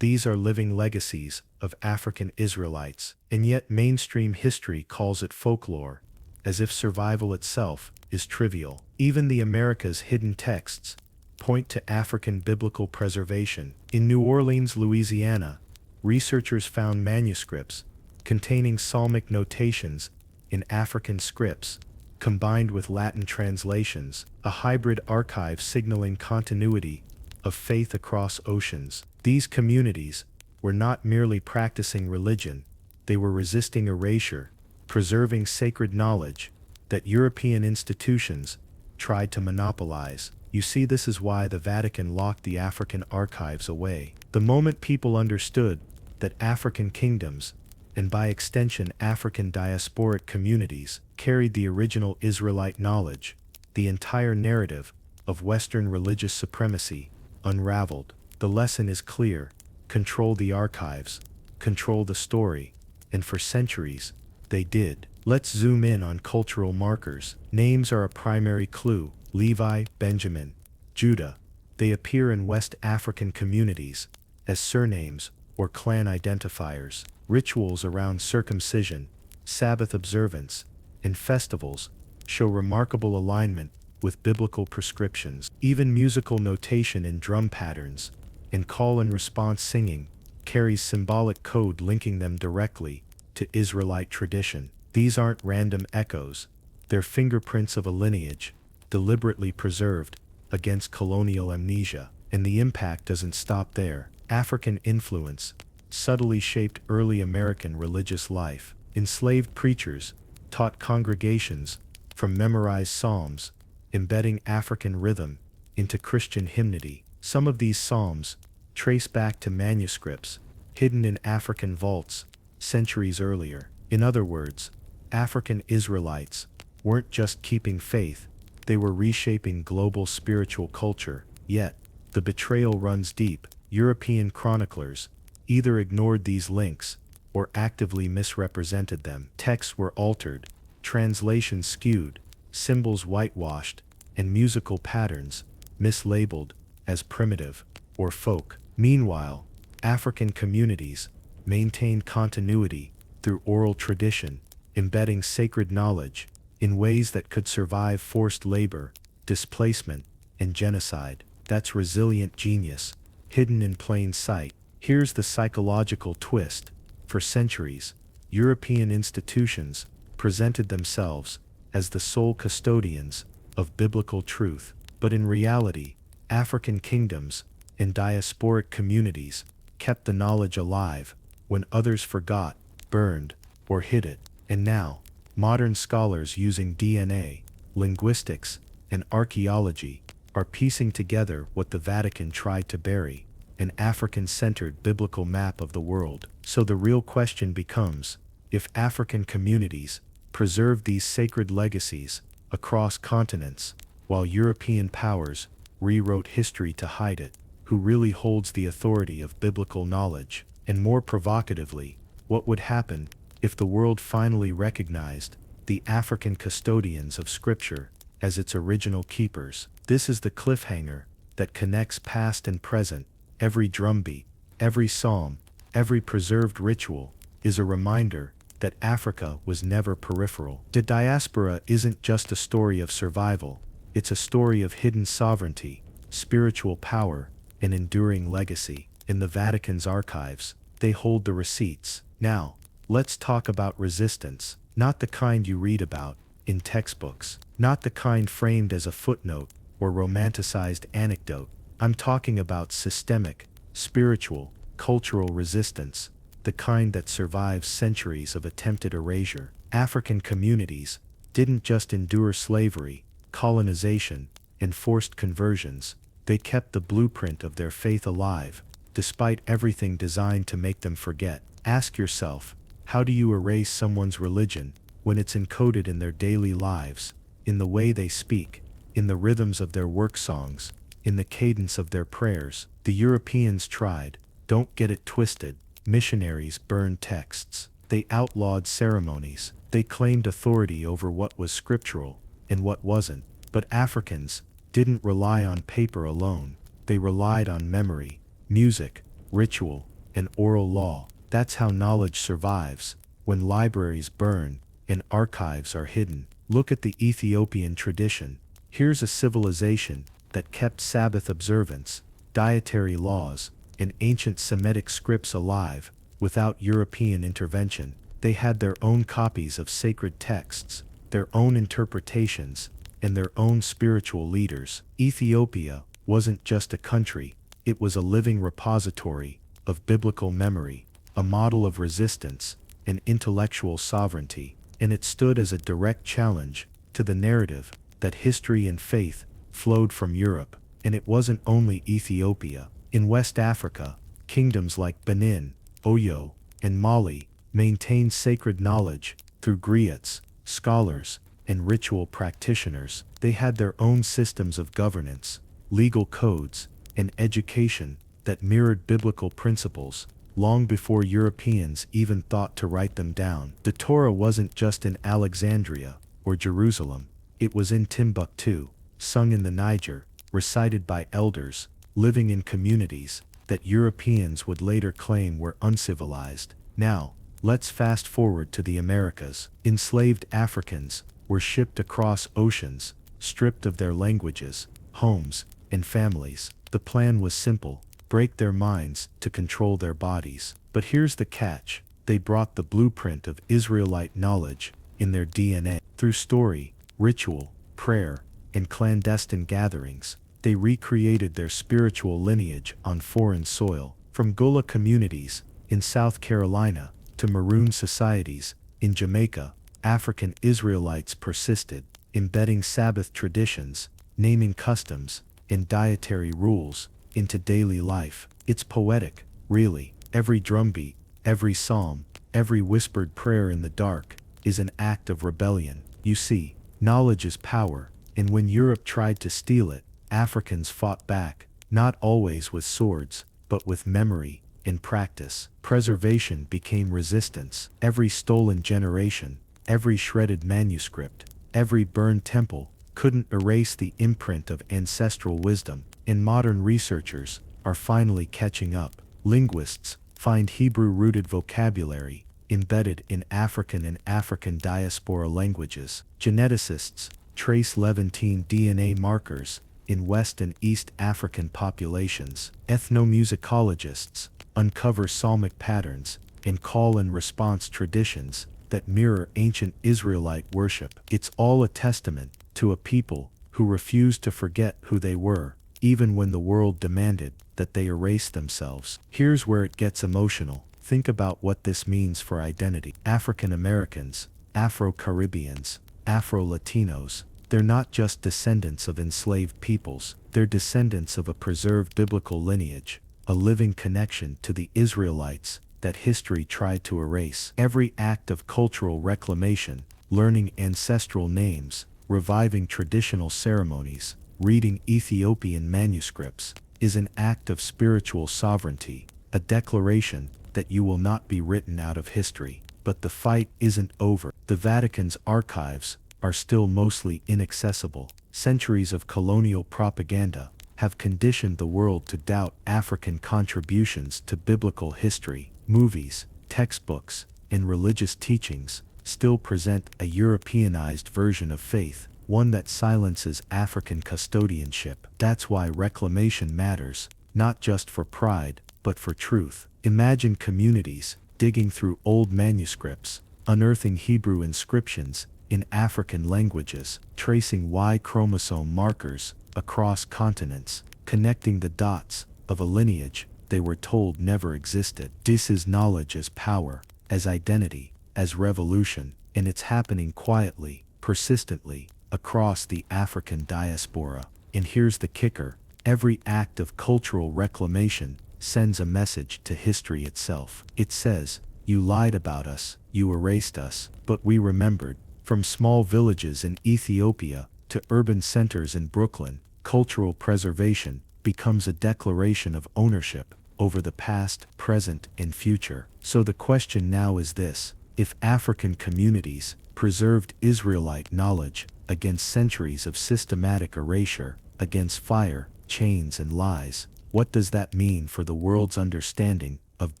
These are living legacies of African Israelites, and yet mainstream history calls it folklore, as if survival itself is trivial. Even the Americas' hidden texts point to African biblical preservation. In New Orleans, Louisiana, researchers found manuscripts containing psalmic notations in African scripts, combined with Latin translations, a hybrid archive signaling continuity of faith across oceans. These communities were not merely practicing religion, they were resisting erasure, preserving sacred knowledge that European institutions tried to monopolize. You see, this is why the Vatican locked the African archives away. The moment people understood that African kingdoms, and by extension African diasporic communities, carried the original Israelite knowledge, the entire narrative of Western religious supremacy unraveled. The lesson is clear: control the archives, control the story, and for centuries, they did. Let's zoom in on cultural markers. Names are a primary clue. Levi, Benjamin, Judah. They appear in West African communities as surnames or clan identifiers. Rituals around circumcision, Sabbath observance, and festivals show remarkable alignment with biblical prescriptions. Even musical notation in drum patterns and call and response singing carries symbolic code linking them directly to Israelite tradition. These aren't random echoes, they're fingerprints of a lineage, deliberately preserved against colonial amnesia. And the impact doesn't stop there. African influence subtly shaped early American religious life. Enslaved preachers taught congregations from memorized psalms, embedding African rhythm into Christian hymnody. Some of these psalms trace back to manuscripts hidden in African vaults centuries earlier. In other words, African Israelites weren't just keeping faith, they were reshaping global spiritual culture. Yet, the betrayal runs deep. European chroniclers either ignored these links or actively misrepresented them. Texts were altered, translations skewed, symbols whitewashed, and musical patterns mislabeled as primitive or folk. Meanwhile, African communities maintained continuity through oral tradition, embedding sacred knowledge in ways that could survive forced labor, displacement, and genocide. That's resilient genius, hidden in plain sight. Here's the psychological twist. For centuries, European institutions presented themselves as the sole custodians of biblical truth, but in reality, African kingdoms and diasporic communities kept the knowledge alive when others forgot, burned, or hid it. And now, modern scholars using DNA, linguistics, and archaeology are piecing together what the Vatican tried to bury: an African-centered biblical map of the world. So the real question becomes, if African communities preserve these sacred legacies across continents, while European powers rewrote history to hide it, who really holds the authority of biblical knowledge? And more provocatively, what would happen if the world finally recognized the African custodians of Scripture as its original keepers? This is the cliffhanger that connects past and present. Every drumbeat, every psalm, every preserved ritual is a reminder that Africa was never peripheral. The diaspora isn't just a story of survival, it's a story of hidden sovereignty, spiritual power, and enduring legacy. In the Vatican's archives, they hold the receipts. Now, let's talk about resistance. Not the kind you read about in textbooks, not the kind framed as a footnote or romanticized anecdote. I'm talking about systemic, spiritual, cultural resistance, the kind that survives centuries of attempted erasure. African communities didn't just endure slavery, colonization, and forced conversions, they kept the blueprint of their faith alive, despite everything designed to make them forget. Ask yourself, how do you erase someone's religion when it's encoded in their daily lives, in the way they speak, in the rhythms of their work songs, in the cadence of their prayers? The Europeans tried. Don't get it twisted. Missionaries burned texts. They outlawed ceremonies. They claimed authority over what was scriptural and what wasn't. But Africans didn't rely on paper alone. They relied on memory, music, ritual, and oral law. That's how knowledge survives, when libraries burn and archives are hidden. Look at the Ethiopian tradition. Here's a civilization that kept Sabbath observance, dietary laws, and ancient Semitic scripts alive without European intervention. They had their own copies of sacred texts, their own interpretations, and their own spiritual leaders. Ethiopia wasn't just a country, it was a living repository of biblical memory, a model of resistance and intellectual sovereignty, and it stood as a direct challenge to the narrative that history and faith flowed from Europe. And it wasn't only Ethiopia. In West Africa, kingdoms like Benin, Oyo, and Mali maintained sacred knowledge through griots, scholars, and ritual practitioners. They had their own systems of governance, legal codes, and education that mirrored biblical principles long before Europeans even thought to write them down. The Torah wasn't just in Alexandria or Jerusalem, it was in Timbuktu, sung in the Niger, recited by elders, living in communities that Europeans would later claim were uncivilized. Now, let's fast forward to the Americas. Enslaved Africans were shipped across oceans, stripped of their languages, homes, and families. The plan was simple: break their minds to control their bodies. But here's the catch: they brought the blueprint of Israelite knowledge in their DNA. Through story, ritual, prayer, and clandestine gatherings, they recreated their spiritual lineage on foreign soil. From Gullah communities in South Carolina to Maroon societies in Jamaica, African Israelites persisted, embedding Sabbath traditions, naming customs, and dietary rules into daily life. It's poetic, really. Every drumbeat, every psalm, every whispered prayer in the dark is an act of rebellion. You see, knowledge is power, and when Europe tried to steal it, Africans fought back, not always with swords, but with memory and practice. Preservation became resistance. Every stolen generation, every shredded manuscript, every burned temple couldn't erase the imprint of ancestral wisdom. And modern researchers are finally catching up. Linguists find Hebrew-rooted vocabulary embedded in African and African diaspora languages. Geneticists trace Levantine DNA markers in West and East African populations. Ethnomusicologists uncover psalmic patterns and call and response traditions that mirror ancient Israelite worship. It's all a testament to a people who refused to forget who they were, even when the world demanded that they erase themselves. Here's where it gets emotional. Think about what this means for identity. African Americans, Afro-Caribbeans, Afro-Latinos, they're not just descendants of enslaved peoples, they're descendants of a preserved biblical lineage, a living connection to the Israelites that history tried to erase. Every act of cultural reclamation, learning ancestral names, reviving traditional ceremonies, reading Ethiopian manuscripts, is an act of spiritual sovereignty, a declaration that you will not be written out of history. But the fight isn't over. The Vatican's archives are still mostly inaccessible. Centuries of colonial propaganda have conditioned the world to doubt African contributions to biblical history. Movies, textbooks, and religious teachings still present a Europeanized version of faith, one that silences African custodianship. That's why reclamation matters, not just for pride, but for truth. Imagine communities digging through old manuscripts, unearthing Hebrew inscriptions in African languages, tracing Y chromosome markers across continents, connecting the dots of a lineage they were told never existed. This is knowledge as power, as identity, as revolution, and it's happening quietly, persistently, across the African diaspora. And here's the kicker: every act of cultural reclamation sends a message to history itself. It says, "You lied about us, you erased us, but we remembered." From small villages in Ethiopia to urban centers in Brooklyn, cultural preservation becomes a declaration of ownership over the past, present, and future. So the question now is this: if African communities preserved Israelite knowledge against centuries of systematic erasure, against fire, chains, and lies, what does that mean for the world's understanding of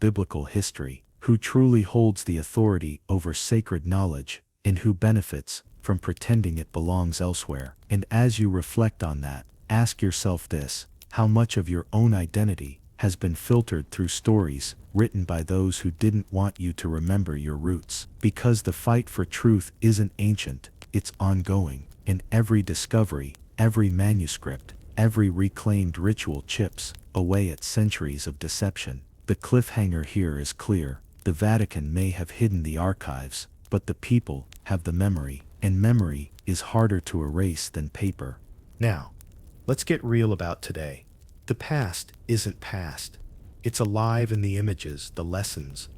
biblical history? Who truly holds the authority over sacred knowledge, and who benefits from pretending it belongs elsewhere? And as you reflect on that, ask yourself this: how much of your own identity has been filtered through stories written by those who didn't want you to remember your roots? Because the fight for truth isn't ancient, it's ongoing, and every discovery, every manuscript, every reclaimed ritual chips away at centuries of deception. The cliffhanger here is clear: the Vatican may have hidden the archives, but the people have the memory, and memory is harder to erase than paper. Now, let's get real about today. The past isn't past. It's alive in the images, the lessons,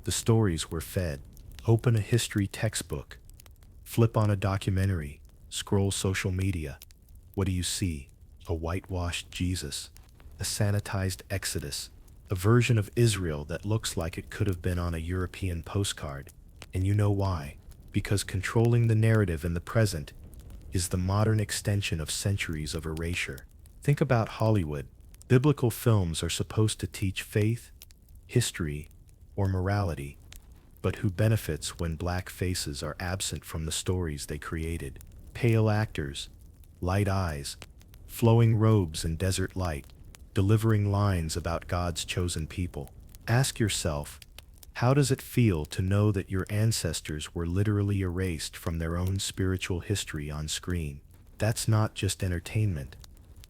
the stories we're fed. Open a history textbook, flip on a documentary, scroll social media. What do you see? A whitewashed Jesus, a sanitized Exodus, a version of Israel that looks like it could have been on a European postcard. And you know why? Because controlling the narrative in the present is the modern extension of centuries of erasure. Think about Hollywood. Biblical films are supposed to teach faith, history, or morality, but who benefits when black faces are absent from the stories they created? Pale actors, light eyes, flowing robes in desert light, delivering lines about God's chosen people. Ask yourself, how does it feel to know that your ancestors were literally erased from their own spiritual history on screen? That's not just entertainment.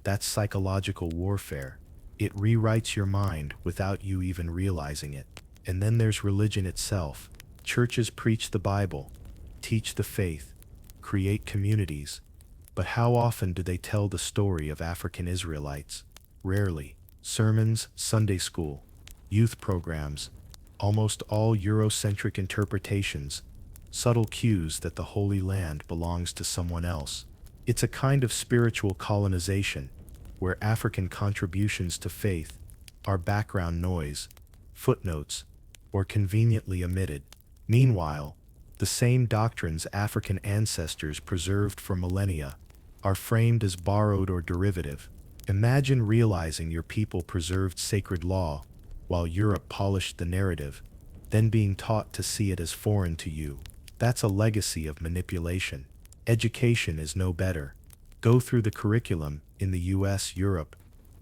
That's psychological warfare. It rewrites your mind without you even realizing it. And then there's religion itself. Churches preach the Bible, teach the faith, create communities. But how often do they tell the story of African Israelites? Rarely. Sermons, Sunday school, youth programs, almost all Eurocentric interpretations, subtle cues that the Holy Land belongs to someone else. It's a kind of spiritual colonization, where African contributions to faith are background noise, footnotes, or conveniently omitted. Meanwhile, the same doctrines African ancestors preserved for millennia are framed as borrowed or derivative. Imagine realizing your people preserved sacred law while Europe polished the narrative, then being taught to see it as foreign to you. That's a legacy of manipulation. Education is no better. Go through the curriculum in the US, Europe,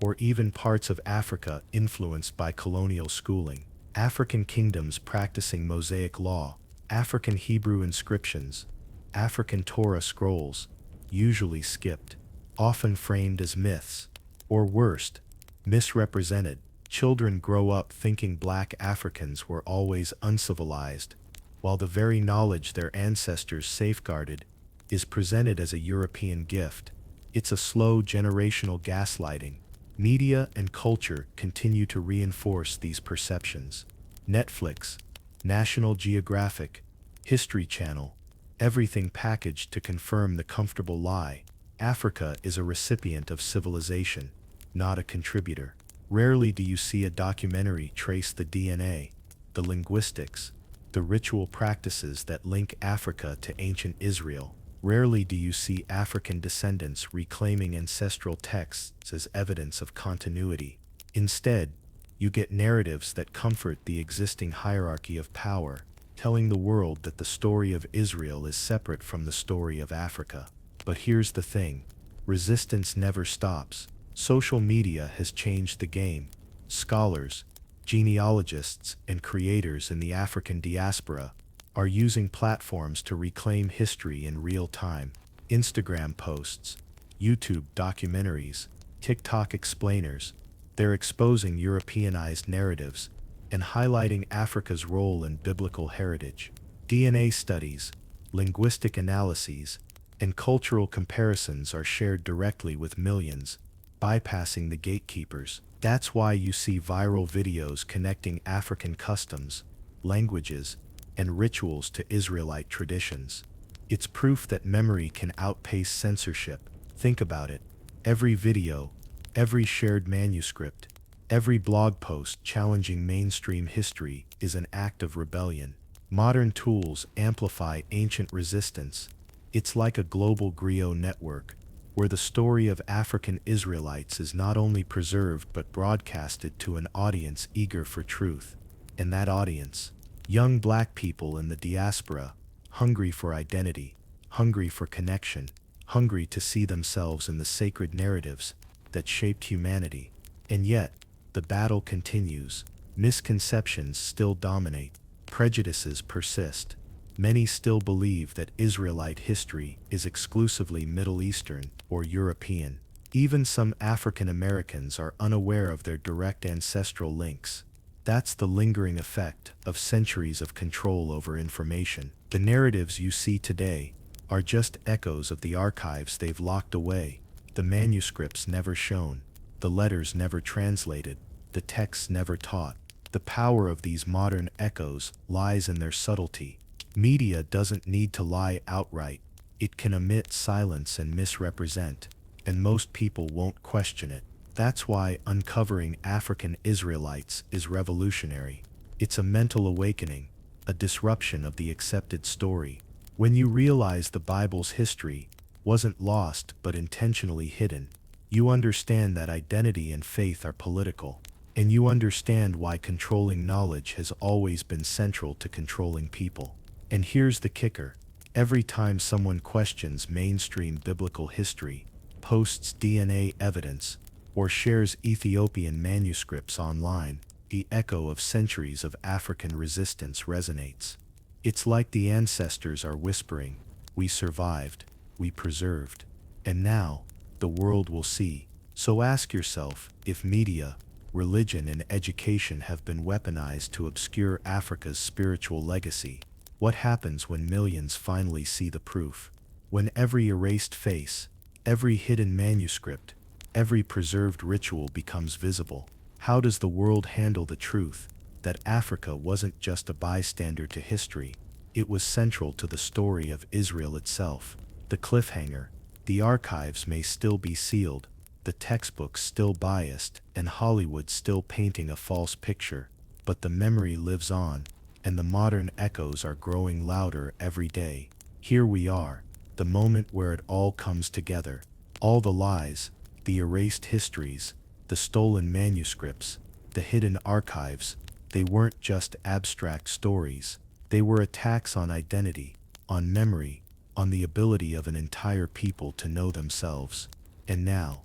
or even parts of Africa influenced by colonial schooling. African kingdoms practicing Mosaic law, African Hebrew inscriptions, African Torah scrolls, usually skipped, often framed as myths, or worst, misrepresented. Children grow up thinking black Africans were always uncivilized, while the very knowledge their ancestors safeguarded is presented as a European gift. It's a slow generational gaslighting. Media and culture continue to reinforce these perceptions. Netflix, National Geographic, History Channel, everything packaged to confirm the comfortable lie. Africa is a recipient of civilization, not a contributor. Rarely do you see a documentary trace the DNA, the linguistics, the ritual practices that link Africa to ancient Israel. Rarely do you see African descendants reclaiming ancestral texts as evidence of continuity. Instead, you get narratives that comfort the existing hierarchy of power, telling the world that the story of Israel is separate from the story of Africa. But here's the thing: resistance never stops. Social media has changed the game. Scholars, genealogists, and creators in the African diaspora are using platforms to reclaim history in real time. Instagram posts, YouTube documentaries, TikTok explainers. They're exposing Europeanized narratives and highlighting Africa's role in biblical heritage. DNA studies, linguistic analyses, and cultural comparisons are shared directly with millions, bypassing the gatekeepers. That's why you see viral videos connecting African customs, languages, and rituals to Israelite traditions. It's proof that memory can outpace censorship. Think about it. Every video, every shared manuscript, every blog post challenging mainstream history is an act of rebellion. Modern tools amplify ancient resistance. It's like a global griot network, where the story of African Israelites is not only preserved but broadcasted to an audience eager for truth. And that audience, young black people in the diaspora, hungry for identity, hungry for connection, hungry to see themselves in the sacred narratives that shaped humanity. And yet, the battle continues. Misconceptions still dominate. Prejudices persist. Many still believe that Israelite history is exclusively Middle Eastern or European. Even some African Americans are unaware of their direct ancestral links. That's the lingering effect of centuries of control over information. The narratives you see today are just echoes of the archives they've locked away, the manuscripts never shown, the letters never translated, the texts never taught. The power of these modern echoes lies in their subtlety. Media doesn't need to lie outright. It can omit silence and misrepresent, and most people won't question it. That's why uncovering African Israelites is revolutionary. It's a mental awakening, a disruption of the accepted story. When you realize the Bible's history wasn't lost but intentionally hidden, you understand that identity and faith are political, and you understand why controlling knowledge has always been central to controlling people. And here's the kicker. Every time someone questions mainstream biblical history, posts DNA evidence, or shares Ethiopian manuscripts online, the echo of centuries of African resistance resonates. It's like the ancestors are whispering, "We survived, we preserved, and now, the world will see." So ask yourself, if media, religion, and education have been weaponized to obscure Africa's spiritual legacy, what happens when millions finally see the proof? When every erased face, every hidden manuscript, every preserved ritual becomes visible, how does the world handle the truth that Africa wasn't just a bystander to history? It was central to the story of Israel itself. The cliffhanger: the archives may still be sealed, the textbooks still biased, and Hollywood still painting a false picture, but the memory lives on, and the modern echoes are growing louder every day. Here we are, the moment where it all comes together. All the lies, the erased histories, the stolen manuscripts, the hidden archives, they weren't just abstract stories. They were attacks on identity, on memory, on the ability of an entire people to know themselves. And now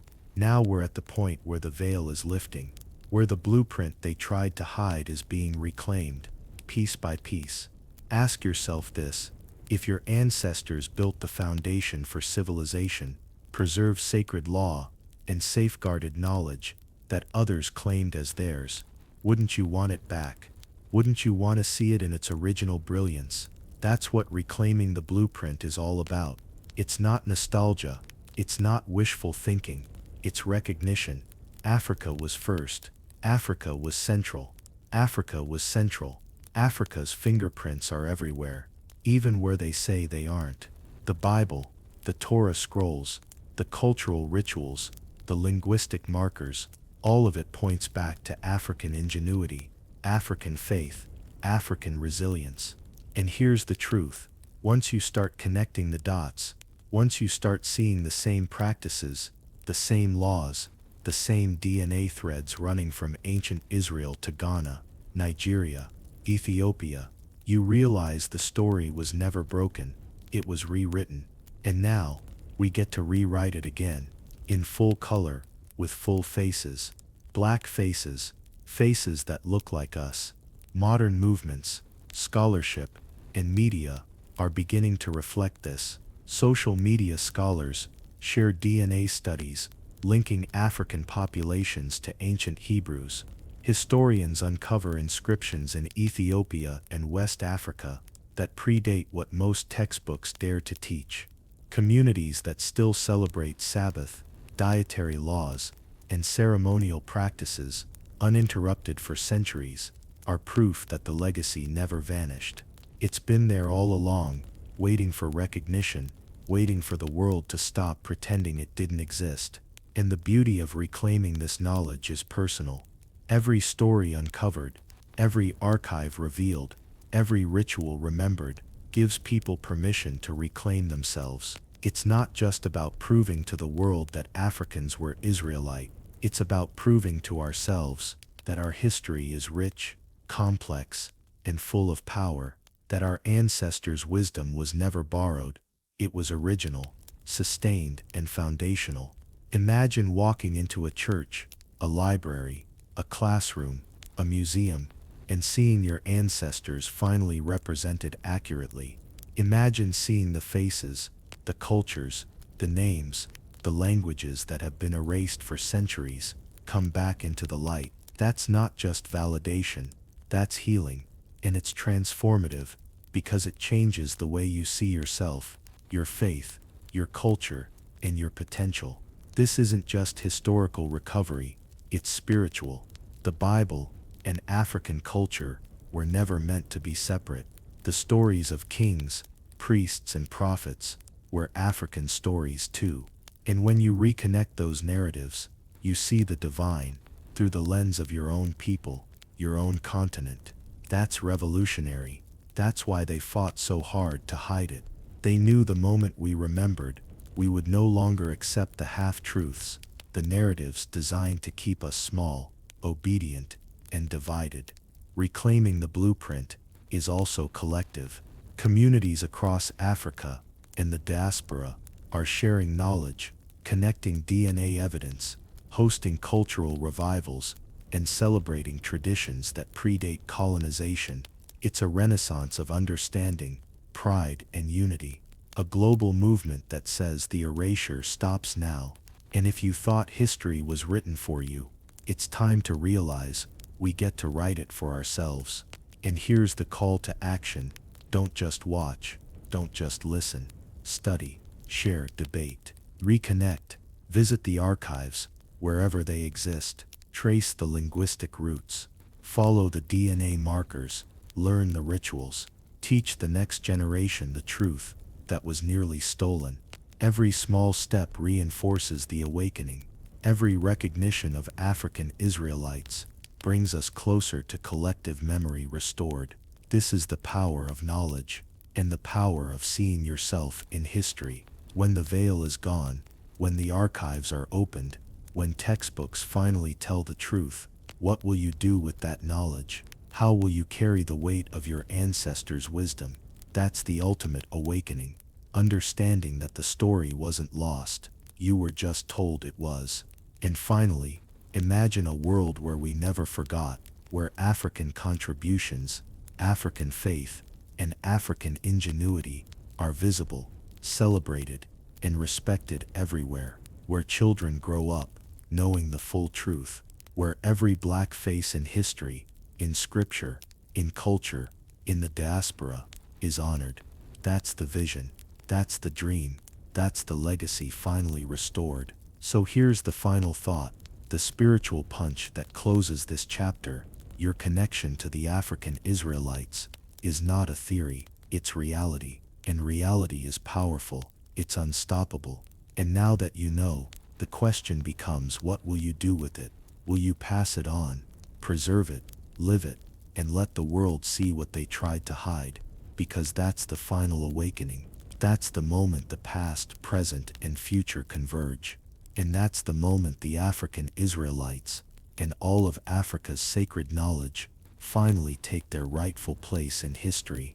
we're at the point where the veil is lifting, where the blueprint they tried to hide is being reclaimed, piece by piece. Ask yourself this: if your ancestors built the foundation for civilization, preserved sacred law, and safeguarded knowledge that others claimed as theirs, wouldn't you want it back? Wouldn't you want to see it in its original brilliance? That's what reclaiming the blueprint is all about. It's not nostalgia, it's not wishful thinking, it's recognition. Africa was first. Africa was central. Africa was central. Africa's fingerprints are everywhere, even where they say they aren't. The Bible, the Torah scrolls, the cultural rituals, the linguistic markers, all of it points back to African ingenuity, African faith, African resilience. And here's the truth: once you start connecting the dots, once you start seeing the same practices, the same laws, the same DNA threads running from ancient Israel to Ghana, Nigeria, Ethiopia, you realize the story was never broken, it was rewritten. And now, we get to rewrite it again, in full color, with full faces, black faces, faces that look like us. Modern movements, scholarship, and media are beginning to reflect this. Social media scholars share DNA studies linking African populations to ancient Hebrews. Historians uncover inscriptions in Ethiopia and West Africa that predate what most textbooks dare to teach. Communities that still celebrate Sabbath, dietary laws, and ceremonial practices, uninterrupted for centuries, are proof that the legacy never vanished. It's been there all along, waiting for recognition, waiting for the world to stop pretending it didn't exist. And the beauty of reclaiming this knowledge is personal. Every story uncovered, every archive revealed, every ritual remembered, gives people permission to reclaim themselves. It's not just about proving to the world that Africans were Israelite. It's about proving to ourselves that our history is rich, complex, and full of power, that our ancestors' wisdom was never borrowed. It was original, sustained, and foundational. Imagine walking into a church, a library, a classroom, a museum, and seeing your ancestors finally represented accurately. Imagine seeing the faces, the cultures, the names, the languages that have been erased for centuries come back into the light. That's not just validation, that's healing, and it's transformative because it changes the way you see yourself, your faith, your culture, and your potential. This isn't just historical recovery, it's spiritual. The Bible and African culture were never meant to be separate. The stories of kings, priests, and prophets were African stories too. And when you reconnect those narratives, you see the divine through the lens of your own people, your own continent. That's revolutionary. That's why they fought so hard to hide it. They knew the moment we remembered, we would no longer accept the half-truths, the narratives designed to keep us small, obedient, and divided. Reclaiming the blueprint is also collective. Communities across Africa and the diaspora are sharing knowledge, connecting DNA evidence, hosting cultural revivals, and celebrating traditions that predate colonization. It's a renaissance of understanding, pride, and unity. A global movement that says the erasure stops now. And if you thought history was written for you, it's time to realize we get to write it for ourselves. And here's the call to action. Don't just watch, don't just listen. Study, share, debate, reconnect, visit the archives, wherever they exist, trace the linguistic roots, follow the DNA markers, learn the rituals, teach the next generation the truth that was nearly stolen. Every small step reinforces the awakening. Every recognition of African Israelites brings us closer to collective memory restored. This is the power of knowledge, and the power of seeing yourself in history. When the veil is gone, when the archives are opened, when textbooks finally tell the truth, what will you do with that knowledge? How will you carry the weight of your ancestors' wisdom? That's the ultimate awakening. Understanding that the story wasn't lost, you were just told it was. And finally, imagine a world where we never forgot, where African contributions, African faith, and African ingenuity are visible, celebrated, and respected everywhere, where children grow up knowing the full truth, where every black face in history, in scripture, in culture, in the diaspora, is honored. That's the vision. That's the dream. That's the legacy finally restored. So here's the final thought, the spiritual punch that closes this chapter. Your connection to the African Israelites is not a theory, it's reality. And reality is powerful, it's unstoppable. And now that you know, the question becomes, what will you do with it? Will you pass it on, preserve it, live it, and let the world see what they tried to hide? Because that's the final awakening. That's the moment the past, present, and future converge. And that's the moment the African Israelites, and all of Africa's sacred knowledge, finally take their rightful place in history.